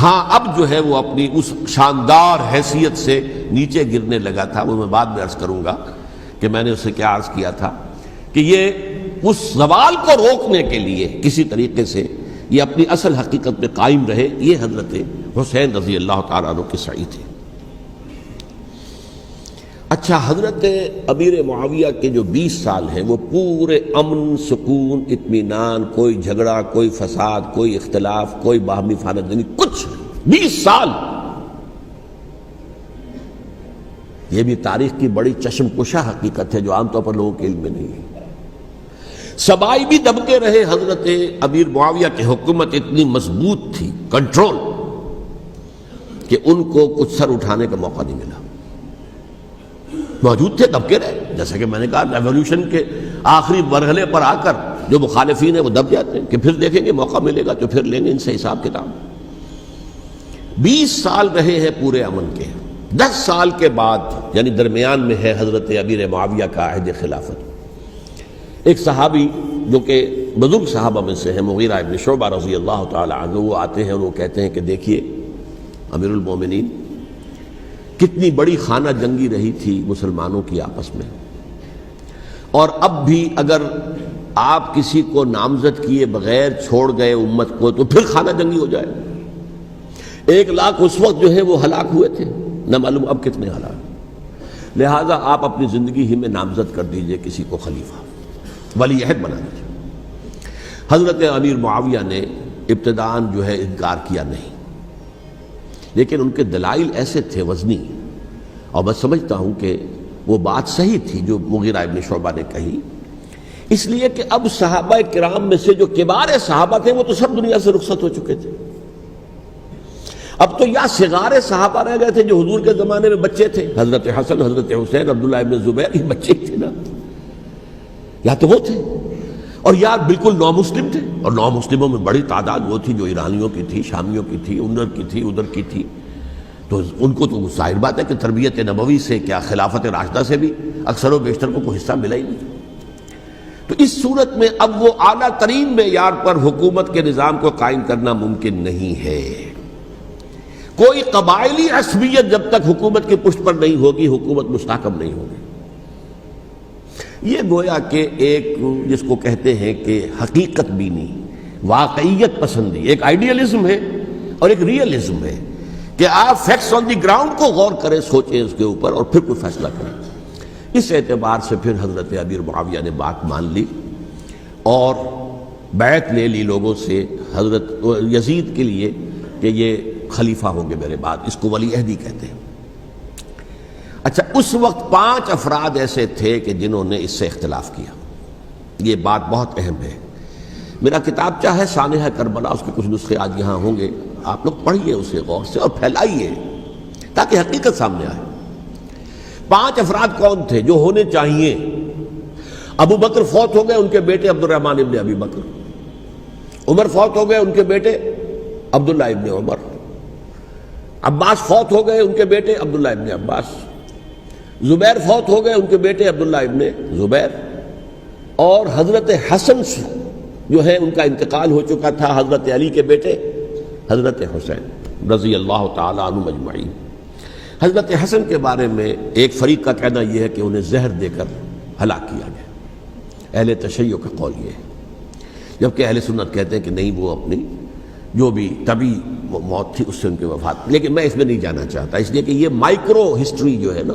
ہاں اب جو ہے وہ اپنی اس شاندار حیثیت سے نیچے گرنے لگا تھا. وہ میں بعد میں عرض کروں گا کہ میں نے اسے کیا عرض کیا تھا کہ یہ اس زوال کو روکنے کے لیے کسی طریقے سے یہ اپنی اصل حقیقت میں قائم رہے. یہ حضرت حسین رضی اللہ تعالیٰ عنہ کے سعی تھے. اچھا، حضرت امیر معاویہ کے جو 20 سال ہیں وہ پورے امن، سکون، اطمینان، کوئی جھگڑا، کوئی فساد، کوئی اختلاف، کوئی باہمی خانہ، کچھ 20 سال. یہ بھی تاریخ کی بڑی چشم کشا حقیقت ہے جو عام طور پر لوگوں کے علم میں نہیں ہے. سبائی بھی دبکے رہے. حضرت امیر معاویہ کی حکومت اتنی مضبوط تھی، کنٹرول، کہ ان کو کچھ سر اٹھانے کا موقع نہیں ملا. موجود تھے، دبکے رہے. جیسا کہ میں نے کہا ریولوشن کے آخری مرحلے پر آ کر جو مخالفین ہیں وہ دب جاتے ہیں کہ پھر دیکھیں گے، موقع ملے گا تو پھر لیں گے ان سے حساب کتاب۔ 20 سال رہے ہیں پورے امن کے، 10 سال کے بعد یعنی درمیان میں ہے حضرت امیر معاویہ کا عہد خلافت۔ ایک صحابی جو کہ بزرگ صحابہ میں سے ہیں، مغیرہ ابن شعبہ رضی اللہ تعالی عنہ، وہ آتے ہیں اور وہ کہتے ہیں کہ دیکھیے امیر المومنین، کتنی بڑی خانہ جنگی رہی تھی مسلمانوں کی آپس میں، اور اب بھی اگر آپ کسی کو نامزد کیے بغیر چھوڑ گئے امت کو تو پھر خانہ جنگی ہو جائے۔ 1 لاکھ اس وقت جو ہے وہ ہلاک ہوئے تھے، نہ معلوم اب کتنے ہلاک۔ لہٰذا آپ اپنی زندگی ہی میں نامزد کر دیجئے کسی کو خلیفہ، ولی عہد بنا دیجئے۔ حضرت امیر معاویہ نے ابتداءً جو ہے انکار کیا نہیں، لیکن ان کے دلائل ایسے تھے وزنی، اور میں سمجھتا ہوں کہ وہ بات صحیح تھی جو مغیرہ ابن شعبہ نے کہی، اس لیے کہ اب صحابہ کرام میں سے جو کبار صحابہ تھے وہ تو سب دنیا سے رخصت ہو چکے تھے۔ اب تو یا صغار صحابہ رہ گئے تھے جو حضور کے زمانے میں بچے تھے، حضرت حسن، حضرت حسین، عبداللہ ابن زبیر، یہ بچے ہی تھے نا، یا تو وہ تھے، اور یا بالکل نو مسلم تھے، اور نو مسلموں میں بڑی تعداد وہ تھی جو ایرانیوں کی تھی، شامیوں کی تھی، ادھر کی تھی، تو ان کو تو ظاہر بات ہے کہ تربیت نبوی سے کیا خلافت راشدہ سے بھی اکثر و بیشتر کو کوئی حصہ ملا ہی نہیں۔ تو اس صورت میں اب وہ اعلیٰ ترین معیار پر حکومت کے نظام کو قائم کرنا ممکن نہیں ہے۔ کوئی قبائلی عصبیت جب تک حکومت کی پشت پر نہیں ہوگی، حکومت مستحکم نہیں ہوگی۔ یہ گویا کہ ایک جس کو کہتے ہیں کہ حقیقت بینی، واقعیت پسندی، ایک آئیڈیلزم ہے اور ایک ریئلزم ہے کہ آپ فیکٹس آن دی گراؤنڈ کو غور کریں، سوچیں اس کے اوپر اور پھر کوئی فیصلہ کریں۔ اس اعتبار سے پھر حضرت امیر معاویہ نے بات مان لی اور بیعت لے لی لوگوں سے حضرت یزید کے لیے کہ یہ خلیفہ ہوں گے میرے بعد، اس کو ولی عہدی کہتے ہیں۔ اچھا، اس وقت 5 افراد ایسے تھے کہ جنہوں نے اس سے اختلاف کیا، یہ بات بہت اہم ہے۔ میرا کتابچہ ہے سانحہ کربلا، اس کے کچھ نسخے آج یہاں ہوں گے، آپ لوگ پڑھیے اسے غور سے اور پھیلائیے تاکہ حقیقت سامنے آئے۔ 5 افراد کون تھے جو ہونے چاہیے؟ ابو بکر فوت ہو گئے، ان کے بیٹے عبد الرحمن ابن ابی بکر۔ عمر فوت ہو گئے، ان کے بیٹے عبداللہ ابن عمر۔ عباس فوت ہو گئے، ان کے بیٹے عبداللہ ابن عباس۔ زبیر فوت ہو گئے، ان کے بیٹے عبداللہ ابن زبیر۔ اور حضرت حسن جو ہے ان کا انتقال ہو چکا تھا، حضرت علی کے بیٹے حضرت حسین رضی اللہ تعالی عنہ مجمعین۔ حضرت حسن کے بارے میں ایک فریق کا کہنا یہ ہے کہ انہیں زہر دے کر ہلاک کیا گیا، اہل تشیع کا قول یہ ہے، جبکہ اہل سنت کہتے ہیں کہ نہیں، وہ اپنی جو بھی طبی موت تھی اس سے ان کی وفات۔ لیکن میں اس میں نہیں جانا چاہتا، اس لیے کہ یہ مائکرو ہسٹری جو ہے نا،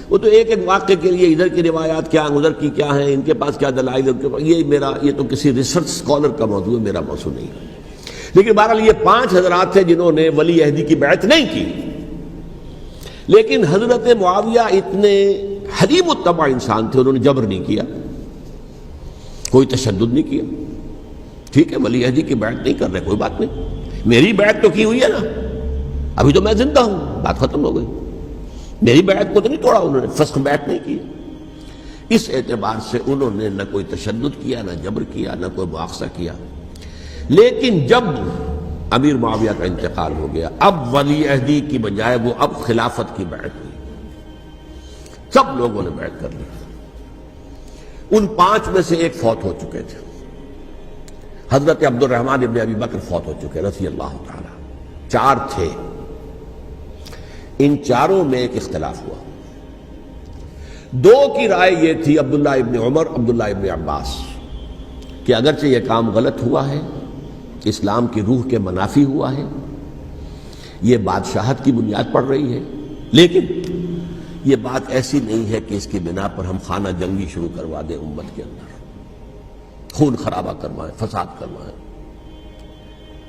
وہ تو ایک واقعے کے لیے ادھر کی روایات کیا، ادھر کی کیا ہیں، ان کے پاس کیا دلائل، یہ تو کسی ریسرچ اسکالر کا موضوع ہے، میرا موضوع نہیں ہے۔ لیکن بہرحال یہ 5 حضرات تھے جنہوں نے ولی عہدی کی بیعت نہیں کی، لیکن حضرت معاویہ اتنے حلیم الطبع انسان تھے، انہوں نے جبر نہیں کیا، کوئی تشدد نہیں کیا۔ ٹھیک ہے، ولی عہدی کی بیعت نہیں کر رہے، کوئی بات نہیں، میری بیعت تو کی ہوئی ہے نا، ابھی تو میں زندہ ہوں، بات ختم ہو گئی، میری بیعت کو تو نہیں توڑا انہوں نے، فسخ بیعت نہیں کی۔ اس اعتبار سے انہوں نے نہ کوئی تشدد کیا، نہ جبر کیا، نہ کوئی مواخذہ کیا۔ لیکن جب امیر معاویہ کا انتقال ہو گیا، اب ولی عہدی کی بجائے وہ اب خلافت کی بیعت ہوئی، سب لوگوں نے بیعت کر لی۔ ان 5 میں سے ایک فوت ہو چکے تھے، حضرت عبد الرحمن ابن ابی بکر فوت ہو چکے رضی اللہ تعالی۔ 4 تھے، ان 4 میں ایک اختلاف ہوا۔ 2 کی رائے یہ تھی، عبداللہ ابن عمر، عبداللہ ابن عباس، کہ اگرچہ یہ کام غلط ہوا ہے، اسلام کی روح کے منافی ہوا ہے، یہ بادشاہت کی بنیاد پڑ رہی ہے، لیکن یہ بات ایسی نہیں ہے کہ اس کی بنا پر ہم خانہ جنگی شروع کروا دیں، امت کے اندر خون خرابہ کروائیں، فساد کروائیں۔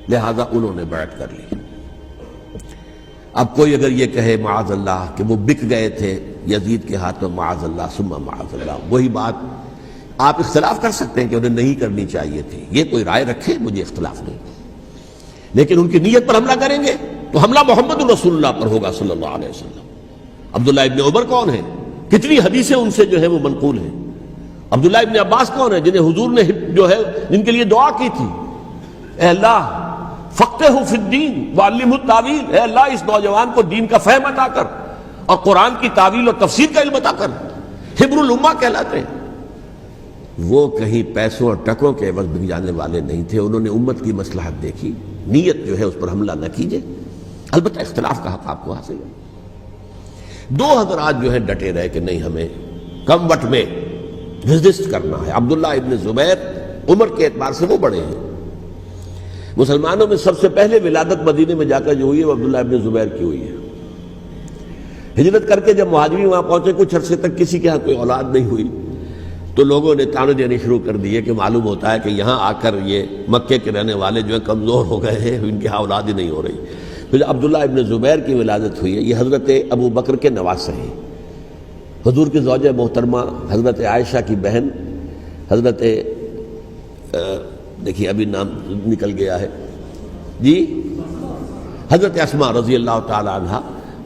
لہذا انہوں نے بیعت کر لی۔ اب کوئی اگر یہ کہے معاذ اللہ کہ وہ بک گئے تھے یزید کے ہاتھوں، معاذ اللہ ثم معاذ اللہ، وہی بات آپ اختلاف کر سکتے ہیں کہ انہیں نہیں کرنی چاہیے تھی، یہ کوئی رائے رکھے، مجھے اختلاف نہیں، لیکن ان کی نیت پر حملہ کریں گے تو حملہ محمد رسول اللہ پر ہوگا صلی اللہ علیہ وسلم۔ عبداللہ ابن عمر کون ہیں؟ کتنی حدیثیں ان سے جو ہے وہ منقول ہیں، عبداللہ ابن عباس کون ہے؟ جنہیں حضور نے جو ہے جن کے لیے دعا کی تھی، اے اللہ فقہہ فی الدین وعلمہ التاویل، اے اللہ اس نوجوان کو دین کا فہم عطا کر اور قرآن کی تعویل اور تفسیر کا علم عطا کر۔ حبر الامہ کہلاتے ہیں۔ وہ کہیں پیسوں اور ٹکوں کے عوض بک جانے والے نہیں تھے، انہوں نے امت کی مصلحت دیکھی، نیت جو ہے اس پر حملہ نہ کیجیے، البتہ اختلاف کا حق آپ کو حاصل ہے۔ دو حضرات جو ہے ڈٹے رہے کہ نہیں، ہمیں کم وقت میں ریزسٹ کرنا ہے۔ عبداللہ ابن زبیر عمر کے اعتبار سے وہ بڑے ہیں، مسلمانوں میں سب سے پہلے ولادت مدینے میں جا کر جو ہوئی ہے وہ عبداللہ ابن زبیر کی ہوئی ہے۔ ہجرت کر کے جب مہاجرین وہاں پہنچے، کچھ عرصے تک کسی کے ہاں کوئی اولاد نہیں ہوئی، تو لوگوں نے تانے دینے شروع کر دیے کہ معلوم ہوتا ہے کہ یہاں آ کر یہ مکے کے رہنے والے جو ہیں کمزور ہو گئے ہیں، ان کے ہاں اولاد ہی نہیں ہو رہی۔ پھر عبداللہ ابن زبیر کی ولادت ہوئی ہے، یہ حضرت ابو بکر کے نواسے ہیں، حضور کی زوجہ محترمہ حضرت عائشہ کی بہن حضرت دیکھیے ابھی نام نکل گیا ہے جی، حضرت اسماء رضی اللہ تعالی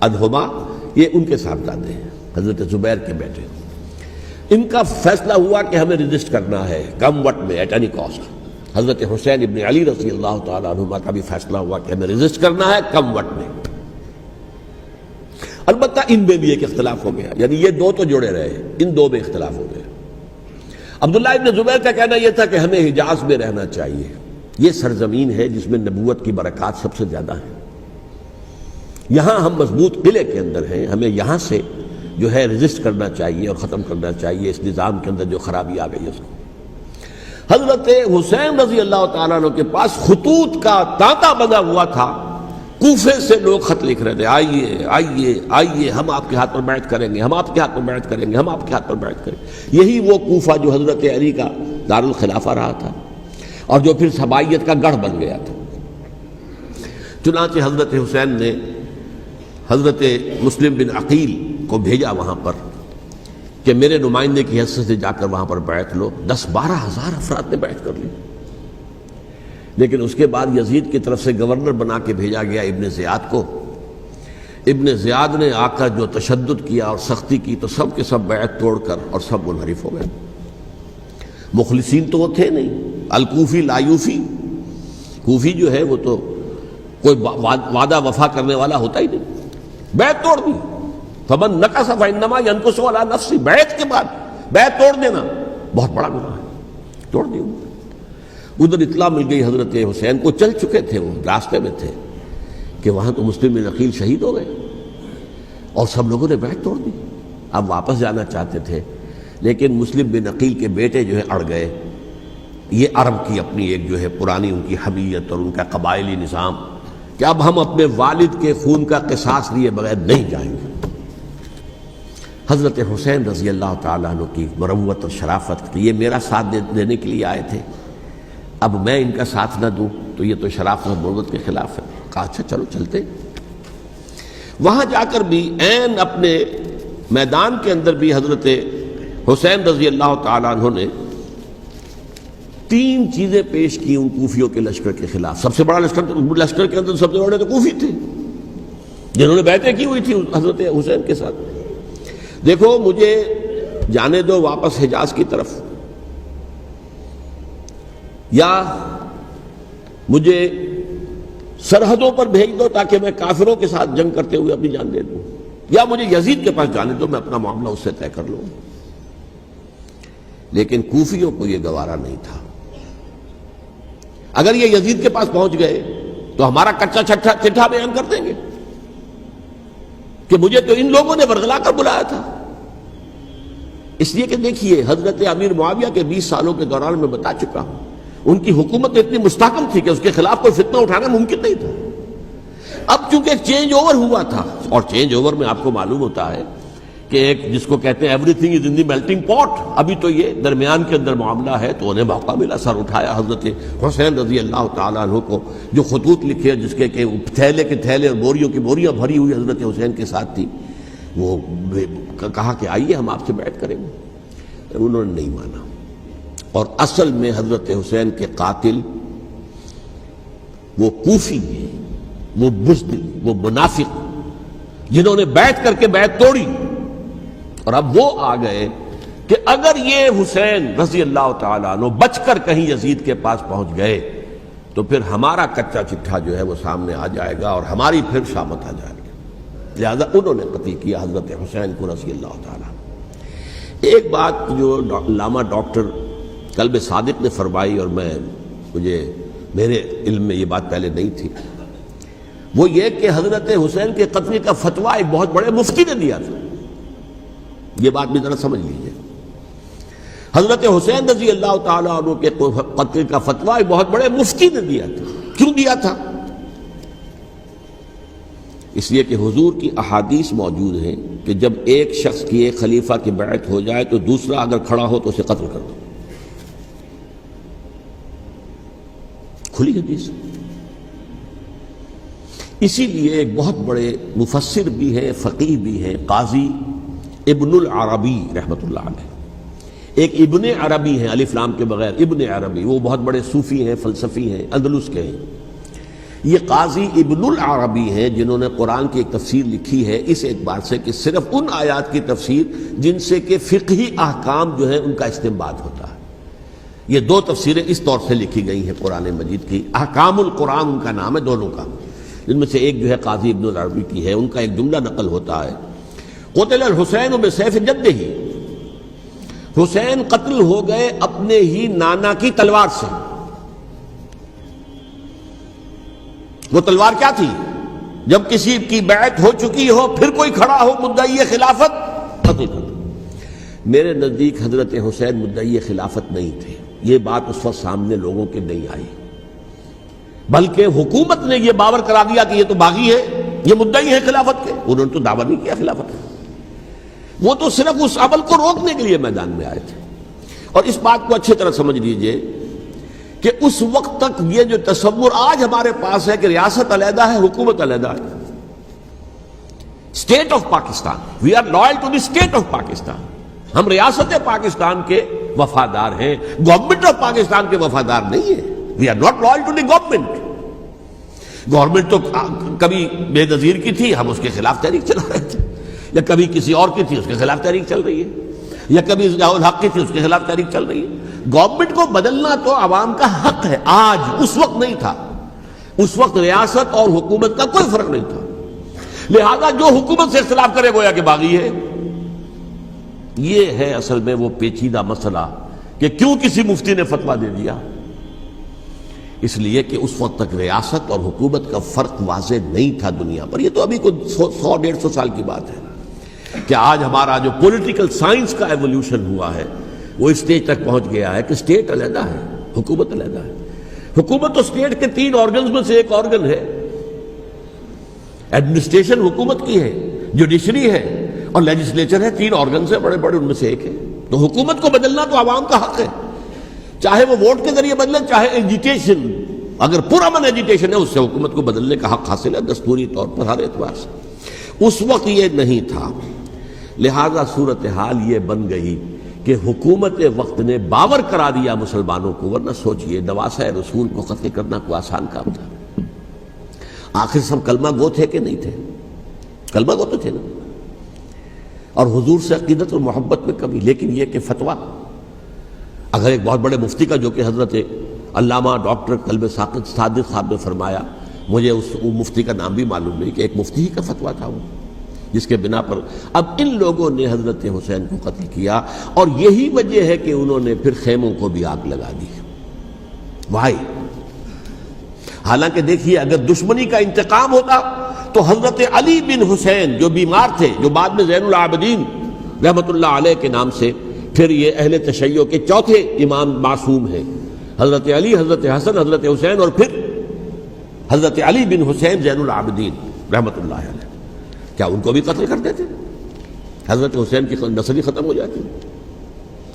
عنہما، یہ ان کے صاحبزادے ہیں، حضرت زبیر کے بیٹے۔ ان کا فیصلہ ہوا کہ ہمیں ریزسٹ کرنا ہے کم وقت میں، ایٹ اینی کاسٹ۔ حضرت حسین ابن علی رضی اللہ تعالی عنہما کا بھی فیصلہ ہوا کہ ہمیں ریزسٹ کرنا ہے کم وقت میں۔ البتہ ان میں بھی ایک اختلاف ہو گیا، یعنی یہ دو تو جڑے رہے، ان دو میں اختلاف ہو گیا۔ عبداللہ ابن زبیر کا کہنا یہ تھا کہ ہمیں حجاز میں رہنا چاہیے، یہ سرزمین ہے جس میں نبوت کی برکات سب سے زیادہ ہیں، یہاں ہم مضبوط قلعے کے اندر ہیں، ہمیں یہاں سے جو ہے ریزسٹ کرنا چاہیے اور ختم کرنا چاہیے اس نظام کے اندر جو خرابی آ گئی ہے اس کو۔ حضرت حسین رضی اللہ تعالیٰ عنہ کے پاس خطوط کا تانتا بنا ہوا تھا، کوفے سے لوگ خط لکھ رہے تھے، آئیے آئیے آئیے، ہم آپ کے ہاتھ پر بیعت کریں گے، ہم آپ کے ہاتھ پر بیعت کریں گے، ہم آپ کے ہاتھ پر بیعت کریں گے۔ یہی وہ کوفہ جو حضرت علی کا دارالخلافہ رہا تھا اور جو پھر سبائیت کا گڑھ بن گیا تھا۔ چنانچہ حضرت حسین نے حضرت مسلم بن عقیل کو بھیجا وہاں پر کہ میرے نمائندے کی حیثیت سے جا کر وہاں پر بیعت لو۔ 10-12 ہزار افراد نے بیعت کر لی، لیکن اس کے بعد یزید کی طرف سے گورنر بنا کے بھیجا گیا ابن زیاد کو۔ ابن زیاد نے آ کر جو تشدد کیا اور سختی کی تو سب کے سب بیعت توڑ کر اور سب منحرف ہو گئے۔ مخلصین تو وہ تھے نہیں، الکوفی لایوفی، کوفی جو ہے وہ تو کوئی وعدہ وفا کرنے والا ہوتا ہی نہیں، بیعت توڑ دی۔ فمن نقص فانما ينقص على نفسه، بیعت کے بعد بیعت توڑ دینا بہت بڑا گناہ ہے، توڑ دی۔ ادھر اطلاع مل گئی حضرت حسین کو، چل چکے تھے، وہ راستے میں تھے کہ وہاں تو مسلم بن عقیل شہید ہو گئے اور سب لوگوں نے بیعت توڑ دی۔ اب واپس جانا چاہتے تھے، لیکن مسلم بن عقیل کے بیٹے جو ہے اڑ گئے۔ یہ عرب کی اپنی ایک جو ہے پرانی ان کی حمیت اور ان کا قبائلی نظام کہ اب ہم اپنے والد کے خون کا قصاص لیے بغیر نہیں جائیں گے۔ حضرت حسین رضی اللہ تعالیٰ عنہ کی مروت اور شرافت، یہ میرا ساتھ دینے کے لیے آئے تھے، اب میں ان کا ساتھ نہ دوں تو یہ تو شرافت اور مروت کے خلاف ہے۔ کہا اچھا چلو چلتے۔ وہاں جا کر بھی عین اپنے میدان کے اندر بھی حضرت حسین رضی اللہ تعالیٰ عنہ نے 3 چیزیں پیش کی ان کوفیوں کے لشکر کے خلاف۔ سب سے بڑا لشکر کے اندر سب سے بڑے تو کوفی تھے جنہوں نے بیعتیں کی ہوئی تھی حضرت حسین کے ساتھ۔ دیکھو مجھے جانے دو واپس حجاز کی طرف، یا مجھے سرحدوں پر بھیج دو تاکہ میں کافروں کے ساتھ جنگ کرتے ہوئے اپنی جان دے دوں، یا مجھے یزید کے پاس جانے دو، میں اپنا معاملہ اس سے طے کر لوں۔ لیکن کوفیوں کو یہ گوارا نہیں تھا۔ اگر یہ یزید کے پاس پہنچ گئے تو ہمارا کچا چٹھا بیان کر دیں گے کہ مجھے تو ان لوگوں نے برگلا کر بلایا تھا۔ اس لیے کہ دیکھیے حضرت امیر معاویہ کے 20 سالوں کے دوران میں بتا چکا ہوں، ان کی حکومت اتنی مستحکم تھی کہ اس کے خلاف کوئی فتنہ اٹھانا ممکن نہیں تھا۔ اب چونکہ ایک چینج اوور ہوا تھا، اور چینج اوور میں آپ کو معلوم ہوتا ہے کہ ایک جس کو کہتے ہیں every thing is in the melting پاٹ، ابھی تو یہ درمیان کے اندر معاملہ ہے، تو انہیں موقع ملا، سر اٹھایا حضرت حسین رضی اللہ تعالیٰ عنہ کو، جو خطوط لکھے جس کے کہ تھیلے کے تھیلے اور بوریوں کی بوریاں بھری ہوئی حضرت حسین کے ساتھ تھی، وہ کہا کہ آئیے ہم آپ سے بیعت کریں گے۔ انہوں نے نہیں مانا، اور اصل میں حضرت حسین کے قاتل وہ کوفی ہیں، وہ بزدل، وہ منافق، جنہوں نے بیعت کر کے بیعت توڑی، اور اب وہ آ گئے کہ اگر یہ حسین رضی اللہ تعالیٰ عنہ بچ کر کہیں یزید کے پاس پہنچ گئے تو پھر ہمارا کچا چٹھا جو ہے وہ سامنے آ جائے گا اور ہماری پھر شامت آ جائے گی، لہذا انہوں نے قتل کیا حضرت حسین کو رضی اللہ تعالیٰ عنہ۔ ایک بات جو علامہ ڈاکٹر قلب صادق نے فرمائی، اور میرے علم میں یہ بات پہلے نہیں تھی، وہ یہ کہ حضرت حسین کے قتل کا فتویٰ ایک بہت بڑے مفتی نے دیا تھا۔ یہ بات بھی ذرا سمجھ لیجیے، حضرت حسین رضی اللہ تعالیٰ عنہ کے قتل کا فتویٰ ایک بہت بڑے مفتی نے دیا تھا۔ کیوں دیا تھا؟ اس لیے کہ حضور کی احادیث موجود ہیں کہ جب ایک شخص کی ایک خلیفہ کی بیعت ہو جائے تو دوسرا اگر کھڑا ہو تو اسے قتل کر دو، کھلی حدیث۔ اسی لیے ایک بہت بڑے مفسر بھی ہیں، فقیہ بھی ہیں، قاضی ابن العربی رحمۃ اللہ علیہ، ایک ابن عربی ہیں الف لام کے بغیر، ابن عربی، وہ بہت بڑے صوفی ہیں، فلسفی ہیں، اندلس کے ہیں۔ یہ قاضی ابن العربی ہیں جنہوں نے قرآن کی ایک تفسیر لکھی ہے اس اعتبار سے کہ صرف ان آیات کی تفسیر جن سے کہ فقہی احکام جو ہیں ان کا استنباط ہوتا ہے۔ یہ دو تفسیریں اس طور سے لکھی گئی ہیں قرآن مجید کی، احکام القرآن ان کا نام ہے دونوں کا، جن میں سے ایک جو ہے قاضی ابن العربی کی ہے۔ ان کا ایک جملہ نقل ہوتا ہے، قتل الحسین بسیف جدہ، حسین قتل ہو گئے اپنے ہی نانا کی تلوار سے۔ وہ تلوار کیا تھی؟ جب کسی کی بیعت ہو چکی ہو پھر کوئی کھڑا ہو مدعی خلافت، قتل کر دو۔ میرے نزدیک حضرت حسین مدعی خلافت نہیں تھے، یہ بات اس وقت سامنے لوگوں کے نہیں آئی، بلکہ حکومت نے یہ باور کرا دیا کہ یہ تو باغی ہے، یہ مدعی ہے خلافت کے۔ انہوں نے تو دعویٰ نہیں کیا خلافت کا، وہ تو صرف اس عمل کو روکنے کے لیے میدان میں آئے تھے۔ اور اس بات کو اچھی طرح سمجھ لیجئے کہ اس وقت تک یہ جو تصور آج ہمارے پاس ہے کہ ریاست علیحدہ ہے، حکومت علیحدہ ہے، state of Pakistan, we are loyal to the state of Pakistan, ہم ریاست پاکستان کے وفادار ہیں، گورنمنٹ آف پاکستان کے وفادار نہیں ہے، we are not loyal to the government. Government تو کبھی بے نظیر کی تھی، ہم اس کے خلاف تحریک چلا رہے تھے، یا کبھی کسی اور کی تھی اس کے خلاف تحریک چل رہی ہے، یا کبھی ضیاء الحق کی تھی اس کے خلاف تحریک چل رہی ہے۔ گورنمنٹ کو بدلنا تو عوام کا حق ہے، آج، اس وقت نہیں تھا۔ اس وقت ریاست اور حکومت کا کوئی فرق نہیں تھا، لہذا جو حکومت سے اختلاف کرے گویا کہ باغی ہے۔ یہ ہے اصل میں وہ پیچیدہ مسئلہ کہ کیوں کسی مفتی نے فتویٰ دے دیا، اس لیے کہ اس وقت تک ریاست اور حکومت کا فرق واضح نہیں تھا دنیا پر۔ یہ تو ابھی کوئی 100-150 سال کی بات ہے کہ آج ہمارا جو پولیٹیکل سائنس کا ایولیوشن ہوا ہے وہ اس اسٹیج تک پہنچ گیا ہے کہ اسٹیٹ علیحدہ ہے، حکومت علیحدہ ہے۔ حکومت تو اسٹیٹ کے 3 آرگنز میں سے ایک آرگن ہے، ایڈمنسٹریشن حکومت کی ہے، جوڈیشری ہے اور لیجسلیچر ہے، 3 آرگنز ہیں بڑے بڑے، ان میں سے ایک ہے۔ تو حکومت کو بدلنا تو عوام کا حق ہے، چاہے وہ ووٹ کے ذریعے بدلے، چاہے ایجیٹیشن، اگر پرامن ایجیٹیشن ہے اس سے حکومت کو بدلنے کا حق حاصل ہے دستوری طور پر ہر اعتبار سے۔ اس وقت یہ نہیں تھا، لہذا صورتحال یہ بن گئی کہ حکومت وقت نے باور کرا دیا مسلمانوں کو، ورنہ سوچئے نواسہ رسول کو قتل کرنا کوئی آسان کام تھا؟ آخر سب کلمہ گو تھے کہ نہیں تھے؟ کلمہ گو تو تھے نا، اور حضور سے عقیدت اور محبت میں کمی، لیکن یہ کہ فتویٰ اگر ایک بہت بڑے مفتی کا، جو کہ حضرت علامہ ڈاکٹر قلب صادق صاحب نے فرمایا، مجھے اس مفتی کا نام بھی معلوم نہیں، کہ ایک مفتی ہی کا فتویٰ تھا وہ، جس کے بنا پر اب ان لوگوں نے حضرت حسین کو قتل کیا، اور یہی وجہ ہے کہ انہوں نے پھر خیموں کو بھی آگ لگا دی۔ وائی حالانکہ دیکھیے اگر دشمنی کا انتقام ہوتا تو حضرت علی بن حسین جو بیمار تھے، جو بعد میں زین العابدین رحمۃ اللہ علیہ کے نام سے پھر یہ اہل تشیع کے چوتھے امام معصوم ہیں، حضرت علی، حضرت حسن، حضرت حسین، اور پھر حضرت علی بن حسین زین العابدین رحمۃ اللہ علیہ، کیا ان کو بھی قتل کر دیتے؟ حضرت حسین کی نسل ہی ختم ہو جاتی،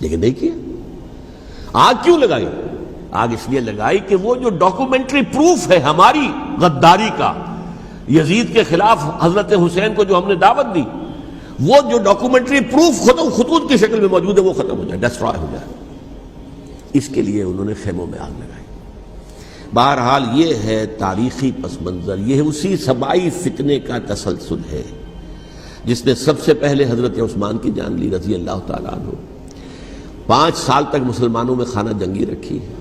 لیکن نہیں کیا۔ آگ کیوں لگائی؟ آگ اس لیے لگائی کہ وہ جو ڈاکومنٹری پروف ہے ہماری غداری کا یزید کے خلاف حضرت حسین کو جو ہم نے دعوت دی، وہ جو ڈاکومنٹری پروف خطوط کی شکل میں موجود ہے وہ ختم ہو جائے، ڈسٹرائے ہو جائے۔ اس کے لیے انہوں نے خیموں میں آگ لگائی۔ بہرحال یہ ہے تاریخی پس منظر، یہ اسی سبائی فتنے کا تسلسل ہے جس نے سب سے پہلے حضرت عثمان کی جان لی رضی اللہ تعالیٰ عنہ، 5 سال تک مسلمانوں میں خانہ جنگی رکھی ہے،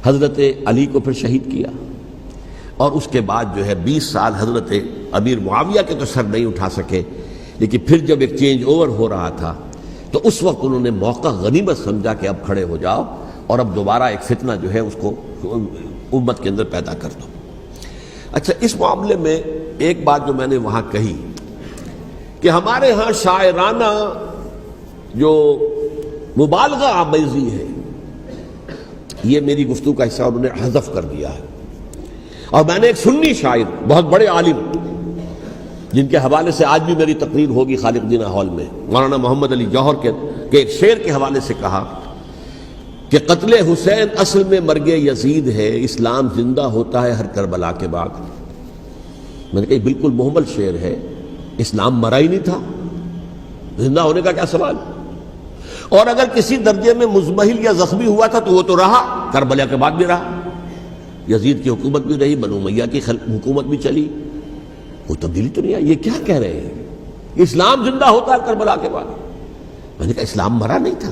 حضرت علی کو پھر شہید کیا، اور اس کے بعد جو ہے 20 سال حضرت امیر معاویہ کے تو سر نہیں اٹھا سکے، لیکن پھر جب ایک چینج اوور ہو رہا تھا تو اس وقت انہوں نے موقع غنیمت سمجھا کہ اب کھڑے ہو جاؤ اور اب دوبارہ ایک فتنہ جو ہے اس کو امت کے اندر پیدا کر دو۔ اچھا، اس معاملے میں ایک بات جو میں نے وہاں کہی کہ ہمارے ہاں شاعرانہ جو مبالغہ آمیزی ہے، یہ میری گفتگو کا حصہ انہوں نے حذف کر دیا ہے، اور میں نے ایک سنی شاعر، بہت بڑے عالم، جن کے حوالے سے آج بھی میری تقریر ہوگی خالق جناح ہال میں، مولانا محمد علی جوہر کے ایک شعر کے حوالے سے کہا کہ قتل حسین اصل میں مرگ یزید ہے، اسلام زندہ ہوتا ہے ہر کربلا کے بعد۔ میں نے کہا بالکل محمل شعر ہے، اسلام مرا ہی نہیں تھا، زندہ ہونے کا کیا سوال؟ اور اگر کسی درجے میں مزمحل یا زخمی ہوا تھا تو وہ تو رہا، کربلا کے بعد بھی رہا، یزید کی حکومت بھی رہی، بنو امیہ کی حکومت بھی چلی، کوئی تبدیلی تو نہیں آئی۔ یہ کیا کہہ رہے ہیں اسلام زندہ ہوتا ہے کربلا کے بعد؟ میں نے کہا اسلام مرا نہیں تھا۔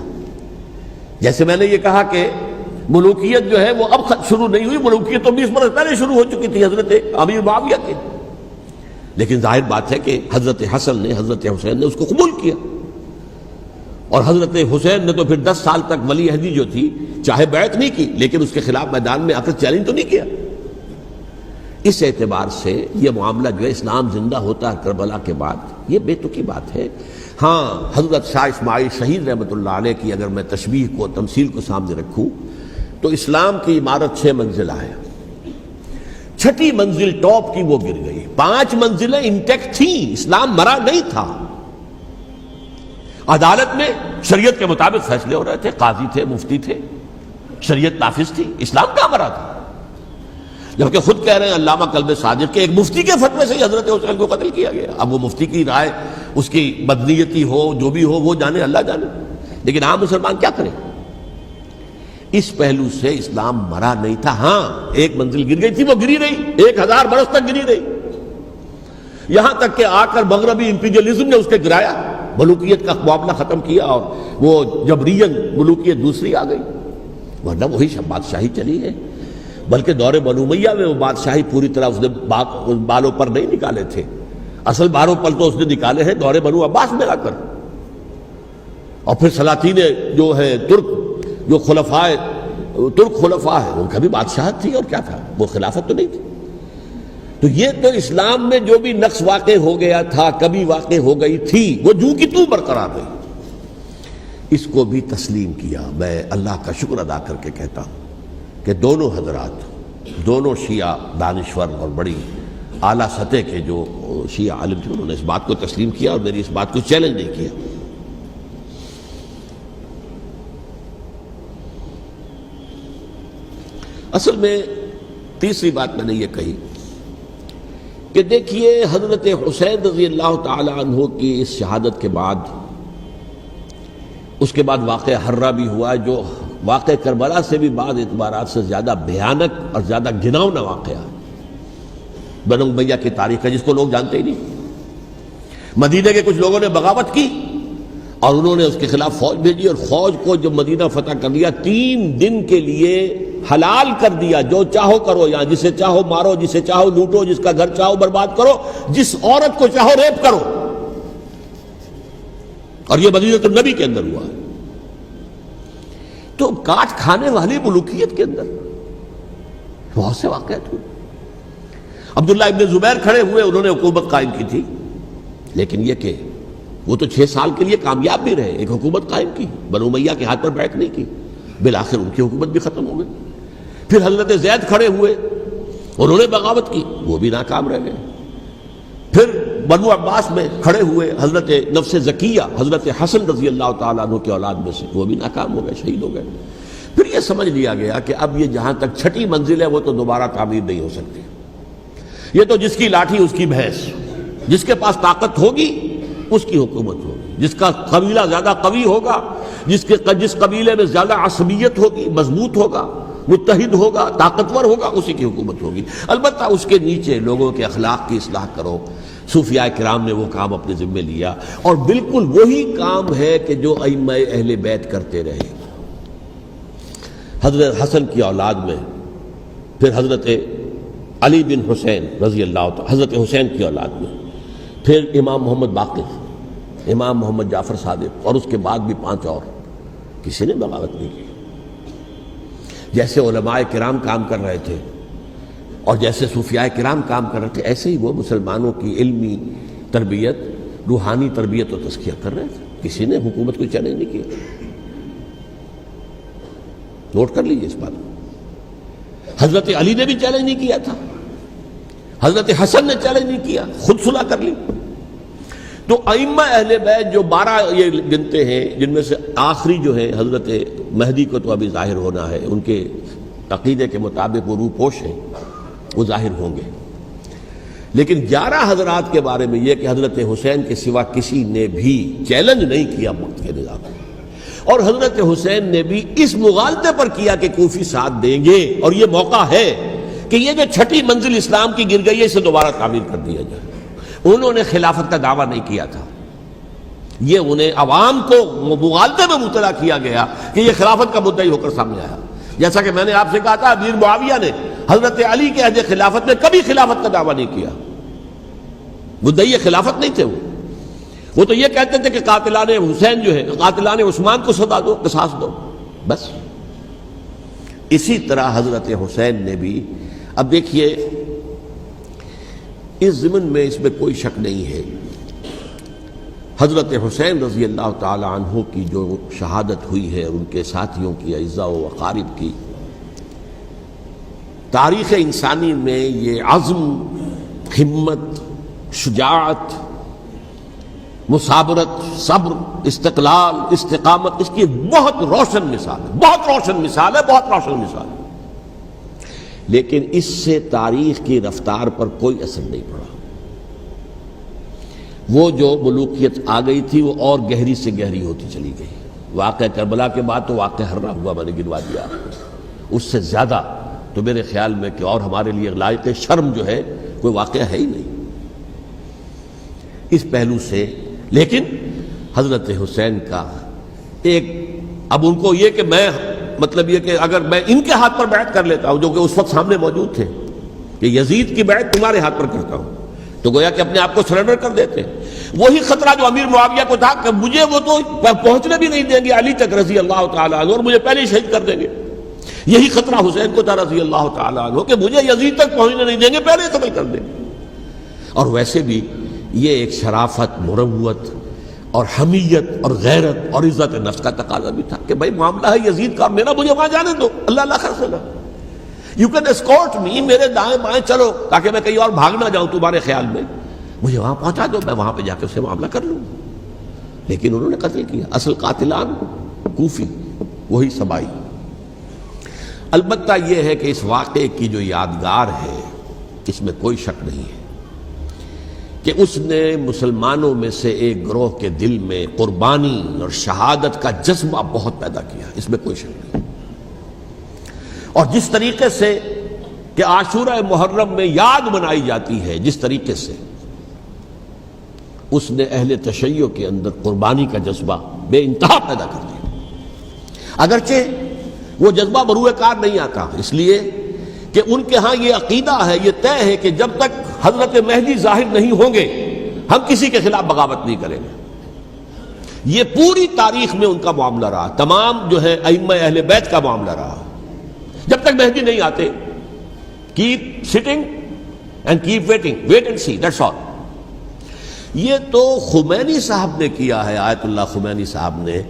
جیسے میں نے یہ کہا کہ ملوکیت جو ہے وہ اب شروع نہیں ہوئی، ملوکیت تو 20 برس پہلے شروع ہو چکی تھی حضرت امیر معاویہ کے، لیکن ظاہر بات ہے کہ حضرت حسن نے، حضرت حسین نے اس کو قبول کیا، اور حضرت حسین نے تو پھر 10 سال تک ولی عہدی جو تھی چاہے بیعت نہیں کی، لیکن اس کے خلاف میدان میں آ کر چیلنج تو نہیں کیا۔ اس اعتبار سے یہ معاملہ جو ہے اسلام زندہ ہوتا ہے کربلا کے بعد، یہ بے تکی بات ہے۔ ہاں، حضرت شاہ اسماعیل شہید رحمۃ اللہ علیہ کی اگر میں تشبیہ کو، تمثیل کو سامنے رکھوں تو اسلام کی عمارت 6 منزلہ ہے، 6ٹھی منزل ٹاپ کی وہ گر گئی، 5 منزلیں انٹیکٹ تھیں، اسلام مرا نہیں تھا۔ عدالت میں شریعت کے مطابق فیصلے ہو رہے تھے، قاضی تھے، مفتی تھے، شریعت نافذ تھی، اسلام کہاں مرا تھا؟ جبکہ خود کہہ رہے ہیں علامہ کلب صادق کہ ایک مفتی کے فتوے سے حضرت حسین کو قتل کیا گیا۔ اب وہ مفتی کی رائے، اس کی بدنیتی ہو، جو بھی ہو، وہ جانے، اللہ جانے، لیکن عام مسلمان کیا کریں؟ اس پہلو سے اسلام مرا نہیں تھا۔ ہاں، ایک منزل گر گئی تھی، وہ گری رہی، 1000 برس تک گری رہی، یہاں تک کہ آ کر مغربی امپیریلزم نے اس کے گرایا، ملوکیت کا معاملہ ختم کیا، اور وہ جبرین ملوکیت دوسری آ گئی، ورنہ وہی بادشاہی چلی ہے۔ بلکہ دور بنو امیہ میں وہ بادشاہی پوری طرح اس نے بالوں پر نہیں نکالے تھے، اصل بالوں پر تو اس نے نکالے ہیں دور بنو عباس میں آ کر، اور پھر سلاطین جو ہے ترک، جو ترک خلفاء ہیں، ان کا بھی بادشاہت تھی، اور کیا تھا، وہ خلافت تو نہیں تھی۔ تو یہ تو اسلام میں جو بھی نقص واقع ہو گیا تھا، کبھی واقع ہو گئی تھی، وہ جو کی تو برقرار رہی، اس کو بھی تسلیم کیا۔ میں اللہ کا شکر ادا کر کے کہتا ہوں کہ دونوں حضرات، دونوں شیعہ دانشور اور بڑی اعلیٰ سطح کے جو شیعہ عالم تھے، انہوں نے اس بات کو تسلیم کیا اور میری اس بات کو چیلنج نہیں کیا۔ اصل میں تیسری بات میں نے یہ کہی کہ دیکھیے حضرت حسین رضی اللہ تعالی عنہ کی اس شہادت کے بعد، اس کے بعد واقعہ حرہ بھی ہوا، جو واقع کربلا سے بھی بعض اعتبارات سے زیادہ بھیانک اور زیادہ گھناؤنا واقعہ بنو امیہ کی تاریخ ہے، جس کو لوگ جانتے ہی نہیں۔ مدینہ کے کچھ لوگوں نے بغاوت کی اور انہوں نے اس کے خلاف فوج بھیجی، اور فوج کو جب مدینہ فتح کر لیا، 3 دن کے لیے حلال کر دیا، جو چاہو کرو، یہاں جسے چاہو مارو، جسے چاہو لوٹو، جس کا گھر چاہو برباد کرو، جس عورت کو چاہو ریپ کرو، اور یہ مدینہ النبی کے اندر ہوا ہے۔ تو کاٹ کھانے والی ملوکیت کے اندر بہت سے واقعات ہوئے۔ عبداللہ ابن زبیر کھڑے ہوئے، انہوں نے حکومت قائم کی تھی، لیکن یہ کہ وہ تو 6 سال کے لیے کامیاب بھی رہے، ایک حکومت قائم کی، بنو امیہ کے ہاتھ پر بیعت نہیں کی، بالآخر ان کی حکومت بھی ختم ہو گئی۔ پھر حضرت زید کھڑے ہوئے، انہوں نے بغاوت کی، وہ بھی ناکام رہ گئے۔ پھر بنو عباس میں کھڑے ہوئے حضرت نفس زکیہ، حضرت حسن رضی اللہ تعالیٰ عنہ کے اولاد میں سے، وہ بھی ناکام ہو گئے، شہید ہو گئے۔ پھر یہ سمجھ لیا گیا کہ اب یہ جہاں تک 6ٹھی منزل ہے وہ تو دوبارہ تعمیر نہیں ہو سکتی، یہ تو جس کی لاٹھی اس کی بھینس، جس کے پاس طاقت ہوگی اس کی حکومت ہوگی، جس کا قبیلہ زیادہ قوی ہوگا، جس قبیلے میں زیادہ عصبیت ہوگی، مضبوط ہوگا، متحد ہوگا، طاقتور ہوگا، اسی کی حکومت ہوگی۔ البتہ اس کے نیچے لوگوں کے اخلاق کی اصلاح کرو، صوفیاء کرام نے وہ کام اپنے ذمے لیا، اور بالکل وہی کام ہے کہ جو ائمہ اہل بیت کرتے رہے۔ حضرت حسن کی اولاد میں پھر حضرت علی بن حسین رضی اللہ تعالی، حضرت حسین کی اولاد میں پھر امام محمد باقر، امام محمد جعفر صادق، اور اس کے بعد بھی 5 اور، کسی نے بغاوت نہیں کی۔ جیسے علماء کرام کام کر رہے تھے اور جیسے صوفیاء کرام کام کر رہے تھے، ایسے ہی وہ مسلمانوں کی علمی تربیت، روحانی تربیت و تزکیہ کر رہے تھے۔ کسی نے حکومت کو چیلنج نہیں کیا۔ نوٹ کر لیجیے اس بات کو۔ حضرت علی نے بھی چیلنج نہیں کیا تھا، حضرت حسن نے چیلنج نہیں کیا، خود صلح کر لی۔ تو ائمہ اہل بیت جو 12 یہ گنتے ہیں، جن میں سے آخری جو ہے حضرت مہدی کو تو ابھی ظاہر ہونا ہے، ان کے عقیدے کے مطابق وہ روح پوش ہیں، وہ ظاہر ہوں گے۔ لیکن 11 حضرات کے بارے میں یہ کہ حضرت حسین کے سوا کسی نے بھی چیلنج نہیں کیا وقت کے نظام میں، اور حضرت حسین نے بھی اس مغالطے پر کیا کہ کوفی ساتھ دیں گے، اور یہ موقع ہے کہ یہ جو 6ٹھی منزل اسلام کی گر گئی ہے اسے دوبارہ تعمیر کر دیا جائے۔ انہوں نے خلافت کا دعویٰ نہیں کیا تھا، یہ انہیں عوام کو مغالطے میں مبتلا کیا گیا کہ یہ خلافت کا مدعی ہو کر سامنے آیا۔ جیسا کہ میں نے آپ سے کہا تھا، امیر معاویہ نے حضرت علی کے عہد خلافت میں کبھی خلافت کا دعویٰ نہیں کیا، مدعی خلافت نہیں تھے وہ تو یہ کہتے تھے کہ قاتلان حسین جو ہے، قاتلان عثمان کو سزا دو، قصاص دو، بس۔ اسی طرح حضرت حسین نے بھی، اب دیکھیے اس ضمن میں اس میں کوئی شک نہیں ہے، حضرت حسین رضی اللہ تعالی عنہ کی جو شہادت ہوئی ہے، ان کے ساتھیوں کی، اعزاء و اقارب کی، تاریخ انسانی میں یہ عزم، ہمت، شجاعت، مثابرت، صبر، استقلال، استقامت، اس کی بہت روشن مثال ہے، بہت روشن مثال ہے، بہت روشن مثال ہے۔ لیکن اس سے تاریخ کی رفتار پر کوئی اثر نہیں پڑا۔ وہ جو ملوکیت آ گئی تھی وہ اور گہری سے گہری ہوتی چلی گئی۔ واقعہ کربلا کے بعد تو واقعہ ہررا ہوا میں نے گنوا دیا، اس سے زیادہ تو میرے خیال میں کہ اور ہمارے لیے لائق شرم جو ہے کوئی واقعہ ہے ہی نہیں اس پہلو سے۔ لیکن حضرت حسین کا ایک، اب ان کو یہ کہ میں، مطلب یہ کہ اگر میں ان کے ہاتھ پر بیعت کر لیتا ہوں، جو کہ اس وقت سامنے موجود تھے، کہ یزید کی بیعت تمہارے ہاتھ پر کرتا ہوں، تو گویا کہ اپنے آپ کو سرنڈر کر دیتے۔ وہی خطرہ جو امیر معاویہ کو تھا کہ مجھے وہ تو پہنچنے بھی نہیں دیں گے علی تک رضی اللہ تعالیٰ عنہ، اور مجھے پہلے ہی شہید کر دیں گے۔ یہی خطرہ حسین کو تھا رضی اللہ تعالیٰ عنہ کہ مجھے یزید تک پہنچنے نہیں دیں گے، پہلے قتل کر دیں گے۔ اور ویسے بھی یہ ایک شرافت، مروت اور حمیت اور غیرت اور عزت نفس کا تقاضا بھی تھا کہ بھائی معاملہ ہے یزید کا، میرا مجھے وہاں جانے دو، اللہ اللہ خرسنا، یو کین اسکورٹ می، میرے دائیں بائیں چلو تاکہ میں کہیں اور بھاگ نہ جاؤں تمہارے خیال میں، مجھے وہاں پہنچا دو، میں وہاں پہ جا کے اس سے معاملہ کر لوں۔ لیکن انہوں نے قتل کیا، اصل قاتلان کوفی، وہی سبائی۔ البتہ یہ ہے کہ اس واقعے کی جو یادگار ہے اس میں کوئی شک نہیں ہے کہ اس نے مسلمانوں میں سے ایک گروہ کے دل میں قربانی اور شہادت کا جذبہ بہت پیدا کیا، اس میں کوئی شک نہیں۔ اور جس طریقے سے کہ عاشورہ محرم میں یاد منائی جاتی ہے، جس طریقے سے اس نے اہل تشیع کے اندر قربانی کا جذبہ بے انتہا پیدا کر دیا۔ اگرچہ وہ جذبہ بروئے کار نہیں آتا، اس لیے کہ ان کے ہاں یہ عقیدہ ہے، یہ طے ہے کہ جب تک حضرت مہدی ظاہر نہیں ہوں گے ہم کسی کے خلاف بغاوت نہیں کریں گے۔ یہ پوری تاریخ میں ان کا معاملہ رہا، تمام جو ہے ائمہ اہل بیت کا معاملہ رہا۔ جب تک مہدی نہیں آتے، keep sitting and keep waiting, wait and see, that's all. یہ تو خمینی صاحب نے کیا ہے، آیت اللہ خمینی صاحب نے،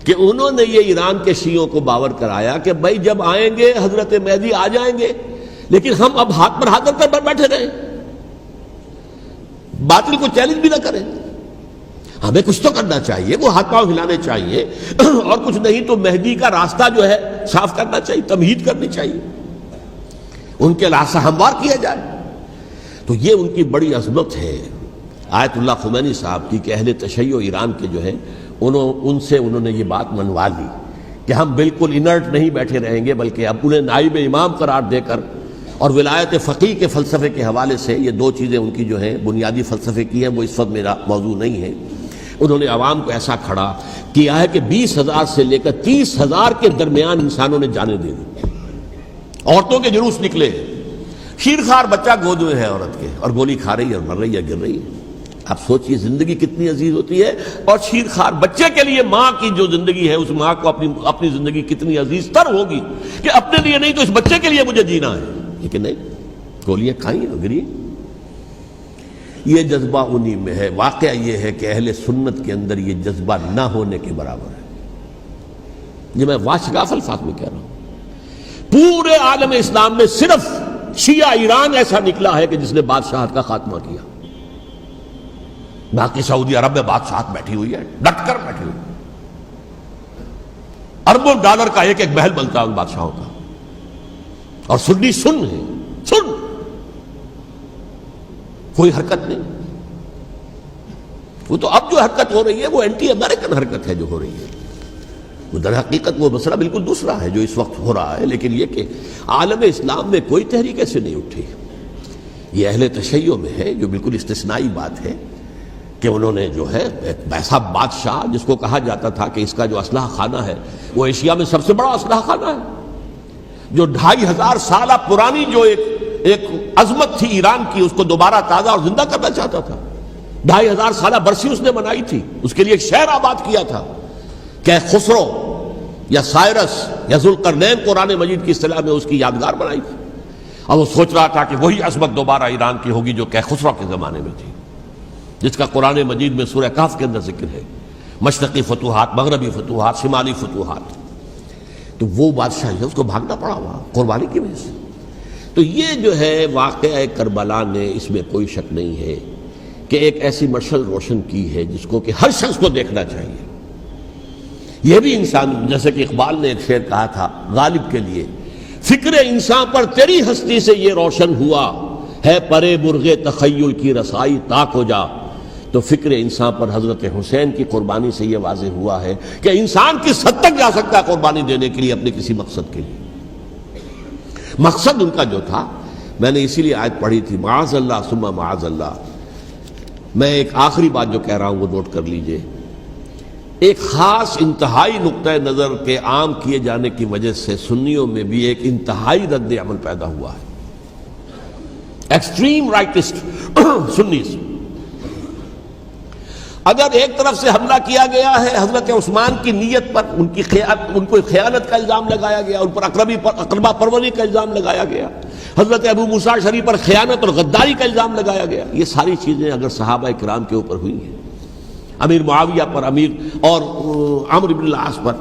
کہ انہوں نے یہ ایران کے شیعوں کو باور کرایا کہ بھائی جب آئیں گے حضرت مہدی آ جائیں گے، لیکن ہم اب ہاتھ پر ہاتھ کر بیٹھے رہیں، باطل کو چیلنج بھی نہ کریں، ہمیں کچھ تو کرنا چاہیے، وہ ہاتھ پاؤں ہلانے چاہیے، اور کچھ نہیں تو مہدی کا راستہ جو ہے صاف کرنا چاہیے، تمہید کرنی چاہیے، ان کے راستہ ہموار کیا جائے۔ تو یہ ان کی بڑی عظمت ہے آیت اللہ خمینی صاحب کی کہ اہل تشیع ایران کے جو ہے ان سے انہوں نے یہ بات منوا لی کہ ہم بالکل انرٹ نہیں بیٹھے رہیں گے، بلکہ اب انہیں نائب امام قرار دے کر اور ولایت فقیہ کے فلسفے کے حوالے سے یہ دو چیزیں ان کی جو ہیں بنیادی فلسفے کی ہیں، وہ اس وقت میرا موضوع نہیں ہے۔ انہوں نے عوام کو ایسا کھڑا کیا ہے کہ 20,000 سے لے کر 30,000 کے درمیان انسانوں نے جانیں دے دی، عورتوں کے جلوس نکلے، شیرخوار بچہ گود میں ہے عورت کے اور گولی کھا رہی ہے اور مر رہی ہے، گر رہی ہے۔ آپ سوچئے زندگی کتنی عزیز ہوتی ہے، اور شیرخوار بچے کے لیے ماں کی جو زندگی ہے، اس ماں کو اپنی زندگی کتنی عزیز تر ہوگی کہ اپنے لیے نہیں تو اس بچے کے لیے مجھے جینا ہے، لیکن نہیں، گولیاں کھائیں اور گری۔ یہ جذبہ انہی میں ہے۔ واقعہ یہ ہے کہ اہل سنت کے اندر یہ جذبہ نہ ہونے کے برابر ہے۔ یہ میں واشگاف الفاظ میں کہہ رہا ہوں، پورے عالم اسلام میں صرف شیعہ ایران ایسا نکلا ہے کہ جس نے بادشاہت کا خاتمہ کیا، باقی سعودی عرب میں بادشاہت بیٹھی ہوئی ہے، ڈٹ کر بیٹھی ہوئی، اربوں ڈالر کا ایک ایک محل بنتا ہے ان بادشاہوں کا، اور سنی سن ہے، سن، کوئی حرکت نہیں۔ وہ تو اب جو حرکت ہو رہی ہے وہ اینٹی امریکن حرکت ہے جو ہو رہی ہے، وہ در حقیقت وہ مسئلہ بالکل دوسرا ہے جو اس وقت ہو رہا ہے، لیکن یہ کہ عالم اسلام میں کوئی تحریک ایسے نہیں اٹھی۔ یہ اہل تشیع میں ہے جو بالکل استثنائی بات ہے کہ انہوں نے جو ہے ایک ایسا بادشاہ جس کو کہا جاتا تھا کہ اس کا جو اسلحہ خانہ ہے وہ ایشیا میں سب سے بڑا اسلحہ خانہ ہے، جو 2500 سالہ پرانی جو ایک عظمت تھی ایران کی، اس کو دوبارہ تازہ اور زندہ کرنا چاہتا تھا۔ 2500 سالہ برسی اس نے منائی تھی، اس کے لیے ایک شہر آباد کیا تھا کہ خسرو یا سائرس یا ذوالقرنین قرآن مجید کی اصطلاح میں اس کی یادگار بنائی تھی، اور وہ سوچ رہا تھا کہ وہی عظمت دوبارہ ایران کی ہوگی جو کہ خسرو کے زمانے میں تھی، جس کا قرآن مجید میں سورہ کہف کے اندر ذکر ہے، مشرقی فتوحات، مغربی فتوحات، شمالی فتوحات۔ تو وہ بادشاہ ہے، اس کو بھاگنا پڑا وہاں قربانی کی وجہ سے۔ تو یہ جو ہے واقعہ کربلا نے، اس میں کوئی شک نہیں ہے کہ ایک ایسی مشعل روشن کی ہے جس کو کہ ہر شخص کو دیکھنا چاہیے۔ یہ بھی انسان، جیسے کہ اقبال نے ایک شعر کہا تھا غالب کے لیے، فکر انسان پر تیری ہستی سے یہ روشن ہوا ہے، پرے مرغ تخیل کی رسائی تاک ہو جا۔ تو فکر انسان پر حضرت حسین کی قربانی سے یہ واضح ہوا ہے کہ انسان کس حد تک جا سکتا ہے قربانی دینے کے لیے اپنے کسی مقصد کے لیے۔ مقصد ان کا جو تھا، میں نے اسی لیے آیت پڑھی تھی، معاذ اللہ ثم معاذ اللہ۔ میں ایک آخری بات جو کہہ رہا ہوں وہ نوٹ کر لیجئے، ایک خاص انتہائی نقطۂ نظر کے عام کیے جانے کی وجہ سے سنیوں میں بھی ایک انتہائی رد عمل پیدا ہوا ہے، ایکسٹریم رائٹسٹ سنیز۔ اگر ایک طرف سے حملہ کیا گیا ہے حضرت عثمان کی نیت پر، ان کو خیانت کا الزام لگایا گیا، ان پر اقربا پروری کا الزام لگایا گیا، حضرت ابو موسیٰ اشعری پر خیانت اور غداری کا الزام لگایا گیا، یہ ساری چیزیں اگر صحابہ کرام کے اوپر ہوئی ہیں، امیر معاویہ پر، امیر اور عمرو بن العاص پر،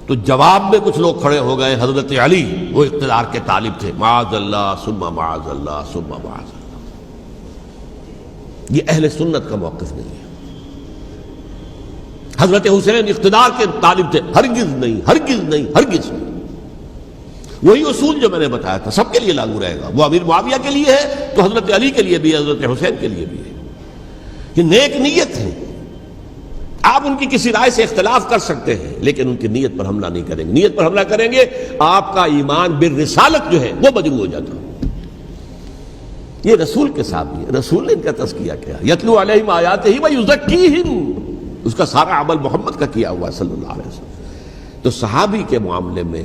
تو جواب میں کچھ لوگ کھڑے ہو گئے، حضرت علی وہ اقتدار کے طالب تھے، معاذ اللہ ثم معاذ اللہ ثم معاذ اللہ۔ یہ اہل سنت کا موقف نہیں ہے۔ حضرت حسین اقتدار کے طالب تھے، ہرگز نہیں، ہرگز نہیں، ہرگز نہیں۔ وہی اصول جو میں نے بتایا تھا سب کے لیے لاگو رہے گا، وہ امیر معاویہ کے لیے ہے تو حضرت علی کے لیے بھی ہے، حضرت حسین کے لیے بھی ہے۔ یہ نیک نیت ہے، آپ ان کی کسی رائے سے اختلاف کر سکتے ہیں لیکن ان کی نیت پر حملہ نہیں کریں گے۔ نیت پر حملہ کریں گے آپ کا ایمان بالرسالت جو ہے وہ بدبو ہو جاتا ہے۔ یہ رسول کے ساتھ بھی ہے، رسول نے ان کا تزکیہ کیا، یتلو علیہم آیاتہ ویزکیہم، اس کا سارا عمل محمد کا کیا ہوا ہے صلی اللہ علیہ وسلم۔ تو صحابی کے معاملے میں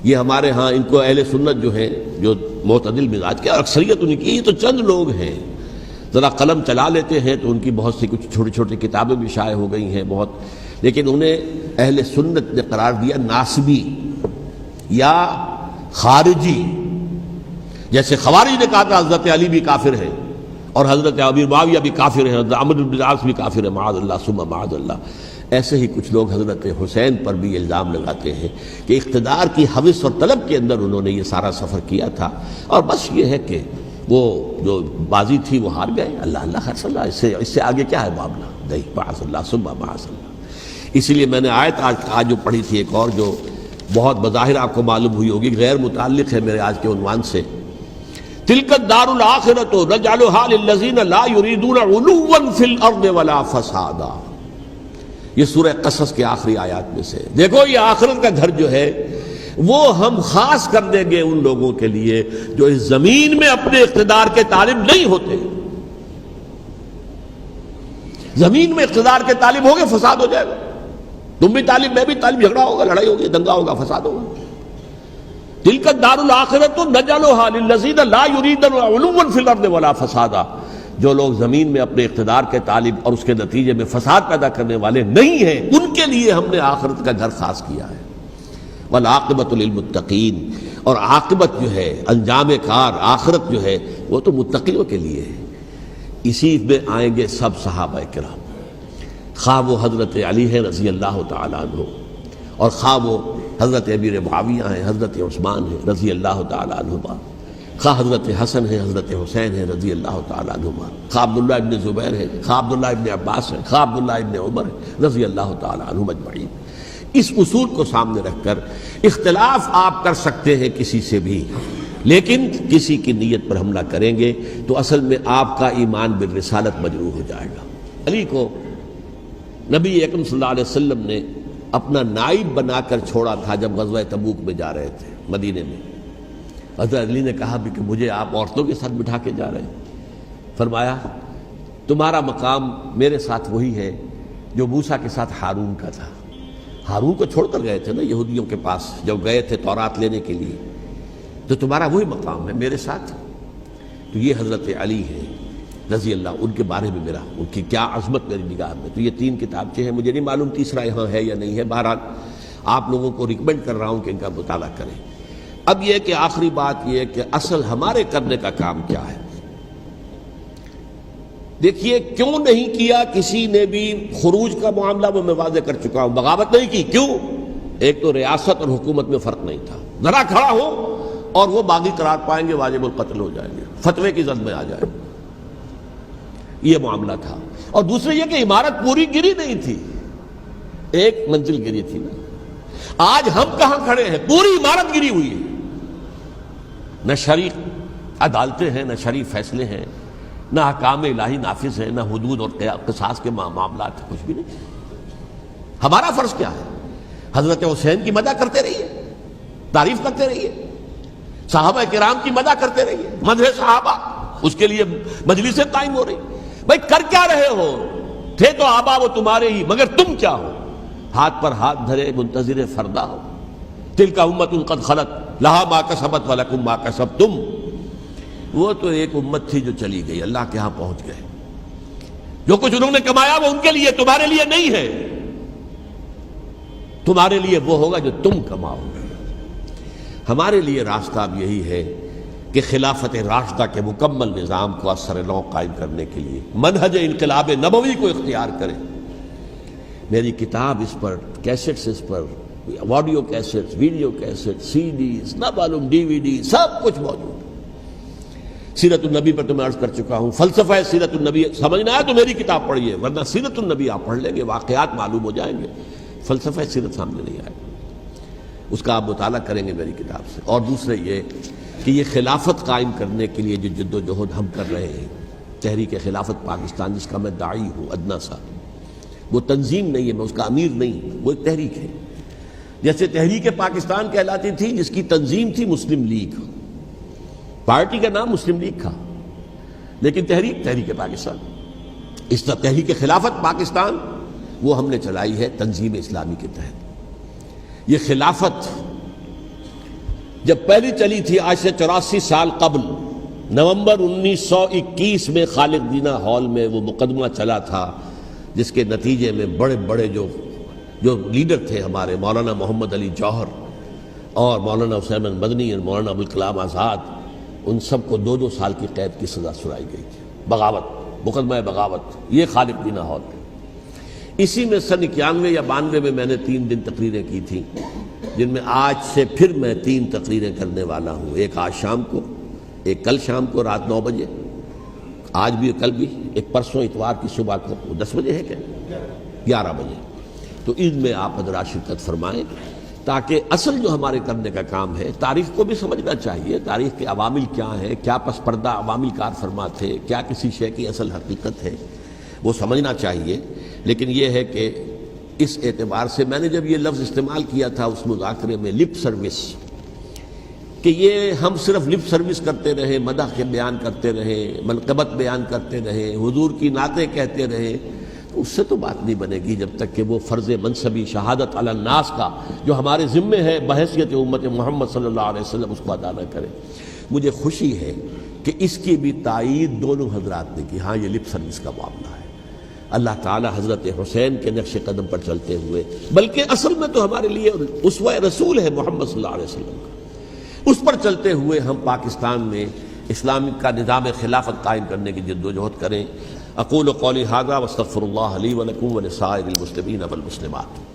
یہ ہمارے ہاں ان کو اہل سنت جو ہیں جو معتدل مزاج کے، اور اکثریت ان کی، یہ تو چند لوگ ہیں، ذرا قلم چلا لیتے ہیں تو ان کی بہت سی کچھ چھوٹی چھوٹی کتابیں بھی شائع ہو گئی ہیں بہت، لیکن انہیں اہل سنت نے قرار دیا ناسبی یا خارجی۔ جیسے خوارج نے کہا تھا حضرت علی بھی کافر ہے اور حضرت امیر معاویہ بھی کافر ہے، حضرت عمرو بن العاص بھی کافر ہے، معاذ اللہ ثم معاذ اللہ۔ ایسے ہی کچھ لوگ حضرت حسین پر بھی الزام لگاتے ہیں کہ اقتدار کی ہوس اور طلب کے اندر انہوں نے یہ سارا سفر کیا تھا، اور بس یہ ہے کہ وہ جو بازی تھی وہ ہار گئے، اللہ اللہ خیر صلی اللہ، اس سے آگے کیا ہے معاملہ، نہیں، معاذ اللہ ثم معاذ اللہ۔ اسی لیے میں نے آیت آج جو پڑھی تھی ایک اور جو بہت بظاہر آپ کو معلوم ہوئی ہوگی، غیر متعلق ہے میرے آج کے عنوان سے، تلک الدار الآخرۃ نجعلها للذین لا یریدون علوا فی الارض ولا فسادا۔ یہ سورہ قصص کے آخری آیات میں سے، دیکھو یہ آخرت کا گھر جو ہے وہ ہم خاص کر دیں گے ان لوگوں کے لیے جو اس زمین میں اپنے اقتدار کے طالب نہیں ہوتے. زمین میں اقتدار کے طالب ہو گے فساد ہو جائے گا. تم بھی طالب میں بھی طالب، جھگڑا ہوگا، لڑائی ہوگی، دنگا ہوگا، فساد ہوگا. تلک الدار الآخرۃ نجعلھا للذین لا یریدون علوا فی الارض ولا فسادا. جو لوگ زمین میں اپنے اقتدار کے طالب اور اس کے نتیجے میں فساد پیدا کرنے والے نہیں ہیں، ان کے لیے ہم نے آخرت کا گھر خاص کیا ہے. والعاقبۃ للمتقین، اور عاقبت جو ہے، انجام کار، آخرت جو ہے وہ تو متقیوں کے لیے ہے. اسی میں آئیں گے سب صحابہ کرام، خواہ وہ حضرت علی ہیں رضی اللہ تعالیٰ عنہ، اور خواہ وہ حضرت امیر معاویہ ہیں، حضرت عثمان ہیں رضی اللہ تعالیٰ عنہما، خواہ حضرت حسن ہیں، حضرت حسین ہیں رضی اللہ تعالیٰ عنہما، خواہ عبداللہ ابن زبیر ہیں، خواہ عبداللہ ابن عباس ہیں، خواہ عبداللہ ابن عمر ہیں رضی اللہ تعالیٰ عنہم اجمعین. اس اصول کو سامنے رکھ کر اختلاف آپ کر سکتے ہیں کسی سے بھی، لیکن کسی کی نیت پر حملہ کریں گے تو اصل میں آپ کا ایمان بالرسالت مجروح ہو جائے گا. علی کو نبی اکرم صلی اللہ علیہ وسلم نے اپنا نائب بنا کر چھوڑا تھا جب غزوہ تبوک میں جا رہے تھے مدینے میں. حضرت علی نے کہا بھی کہ مجھے آپ عورتوں کے ساتھ بٹھا کے جا رہے ہیں. فرمایا تمہارا مقام میرے ساتھ وہی ہے جو موسیٰ کے ساتھ ہارون کا تھا. ہارون کو چھوڑ کر گئے تھے نا یہودیوں کے پاس جب گئے تھے تورات لینے کے لیے، تو تمہارا وہی مقام ہے میرے ساتھ. تو یہ حضرت علی ہے رضی اللہ، ان کے بارے میں میرا، ان کی کیا عظمت میری نگاہ میں. تو یہ 3 کتابچے ہیں، مجھے نہیں معلوم تیسرا یہاں ہے یا نہیں ہے، بہرحال آپ لوگوں کو ریکمینڈ کر رہا ہوں کہ ان کا مطالعہ کریں. اب یہ کہ آخری بات یہ کہ اصل ہمارے کرنے کا کام کیا ہے. دیکھیے کیوں نہیں کیا کسی نے بھی خروج کا معاملہ، وہ میں واضح کر چکا ہوں. بغاوت نہیں کی، کیوں؟ ایک تو ریاست اور حکومت میں فرق نہیں تھا. ذرا کھڑا ہو اور وہ باغی قرار پائیں گے، واجب القتل ہو جائیں گے، فتوے کی زد میں آ جائے، یہ معاملہ تھا. اور دوسرے یہ کہ عمارت پوری گری نہیں تھی، ایک منزل گری تھی نا. آج ہم کہاں کھڑے ہیں؟ پوری عمارت گری ہوئی ہے. نہ شرعی عدالتیں ہیں، نہ شرعی فیصلے ہیں، نہ احکام الہی نافذ ہیں، نہ حدود اور قصاص کے معاملات، کچھ بھی نہیں. ہمارا فرض کیا ہے؟ حضرت حسین کی مدح کرتے رہیے، تعریف کرتے رہیے، صحابہ کرام کی مدح کرتے رہیے، مدح صحابہ، اس کے لیے مجلسیں قائم ہو رہی. بھائی کر کیا رہے ہو؟ تھے تو آبا وہ تمہارے ہی، مگر تم کیا ہو؟ ہاتھ پر ہاتھ دھرے منتظر فردا ہو. تلک امۃ قد خلت لہا ما کسبت ولکم ما کسبتم. وہ تو ایک امت تھی جو چلی گئی، اللہ کے ہاں پہنچ گئے. جو کچھ انہوں نے کمایا وہ ان کے لیے، تمہارے لیے نہیں ہے. تمہارے لیے وہ ہوگا جو تم کماؤ گے. ہمارے لیے راستہ اب یہی ہے کہ خلافت راشدہ کے مکمل نظام کو اثر نو قائم کرنے کے لیے منہج انقلاب نبوی کو اختیار کریں. میری کتاب اس پر، کیسٹس اس پر، آڈیو کیسٹس، ویڈیو کیسٹ، سی ڈیز، نہ معلوم ڈی وی ڈی، سب کچھ موجود. سیرت النبی پر تو میں عرض کر چکا ہوں. فلسفہ سیرت النبی سمجھنا ہے تو میری کتاب پڑھیے، ورنہ سیرت النبی آپ پڑھ لیں گے، واقعات معلوم ہو جائیں گے، فلسفہ سیرت سامنے نہیں آئے گا. اس کا آپ مطالعہ کریں گے میری کتاب سے. اور دوسرے یہ کہ یہ خلافت قائم کرنے کے لیے جو جد و جہد ہم کر رہے ہیں، تحریک خلافت پاکستان جس کا میں داعی ہوں ادنا سا، وہ تنظیم نہیں ہے، میں اس کا امیر نہیں، وہ ایک تحریک ہے. جیسے تحریک پاکستان کہلاتی تھی جس کی تنظیم تھی مسلم لیگ، پارٹی کا نام مسلم لیگ تھا، لیکن تحریک پاکستان. اس طرح تحریک خلافت پاکستان وہ ہم نے چلائی ہے تنظیم اسلامی کے تحت. یہ خلافت جب پہلی چلی تھی آج سے 84 سال قبل، نومبر 1921 میں خالد دینا ہال میں وہ مقدمہ چلا تھا، جس کے نتیجے میں بڑے بڑے جو لیڈر تھے ہمارے، مولانا محمد علی جوہر اور مولانا حسین مدنی اور مولانا ابوالکلام آزاد، ان سب کو 2 سال کی قید کی سزا سنائی گئی تھی. بغاوت، مقدمہ بغاوت، یہ خالد دینا ہال. اسی میں سن 91 یا 92 میں نے 3 دن تقریریں کی تھیں، جن میں آج سے پھر میں 3 تقریریں کرنے والا ہوں. ایک آج شام کو، ایک کل شام کو رات 9 بجے، آج بھی کل بھی، ایک پرسوں اتوار کی صبح کو 10 بجے ہے کیا 11 بجے. تو ان میں آپ حضرات شرکت فرمائیں تاکہ اصل جو ہمارے کرنے کا کام ہے، تاریخ کو بھی سمجھنا چاہیے، تاریخ کے عوامل کیا ہیں، کیا پس پردہ عوامل کار فرما تھے، کیا کسی شے کی اصل حقیقت ہے، وہ سمجھنا چاہیے. لیکن یہ ہے کہ اس اعتبار سے میں نے جب یہ لفظ استعمال کیا تھا اس مذاکرے میں لپ سروس، کہ یہ ہم صرف لپ سروس کرتے رہے، مدح کے بیان کرتے رہے، منقبت بیان کرتے رہے، حضور کی نعتیں کہتے رہے، تو اس سے تو بات نہیں بنے گی جب تک کہ وہ فرض منصبی شہادت علی الناس کا جو ہمارے ذمے ہے بحیثیت امت محمد صلی اللہ علیہ وسلم اس کو ادا نہ کرے۔ مجھے خوشی ہے کہ اس کی بھی تائید دونوں حضرات نے کی، ہاں یہ لپ سروس کا معاملہ ہے۔ اللہ تعالی حضرت حسین کے نقش قدم پر چلتے ہوئے، بلکہ اصل میں تو ہمارے لیے اسوہ رسول ہے محمد صلی اللہ علیہ وسلم کا، اس پر چلتے ہوئے ہم پاکستان میں اسلام کا نظام خلافت قائم کرنے کی جد و جہد کریں۔ اقول قولی ھذا واستغفر اللہ لی ولکم ولسائر المسلمین والمسلمات۔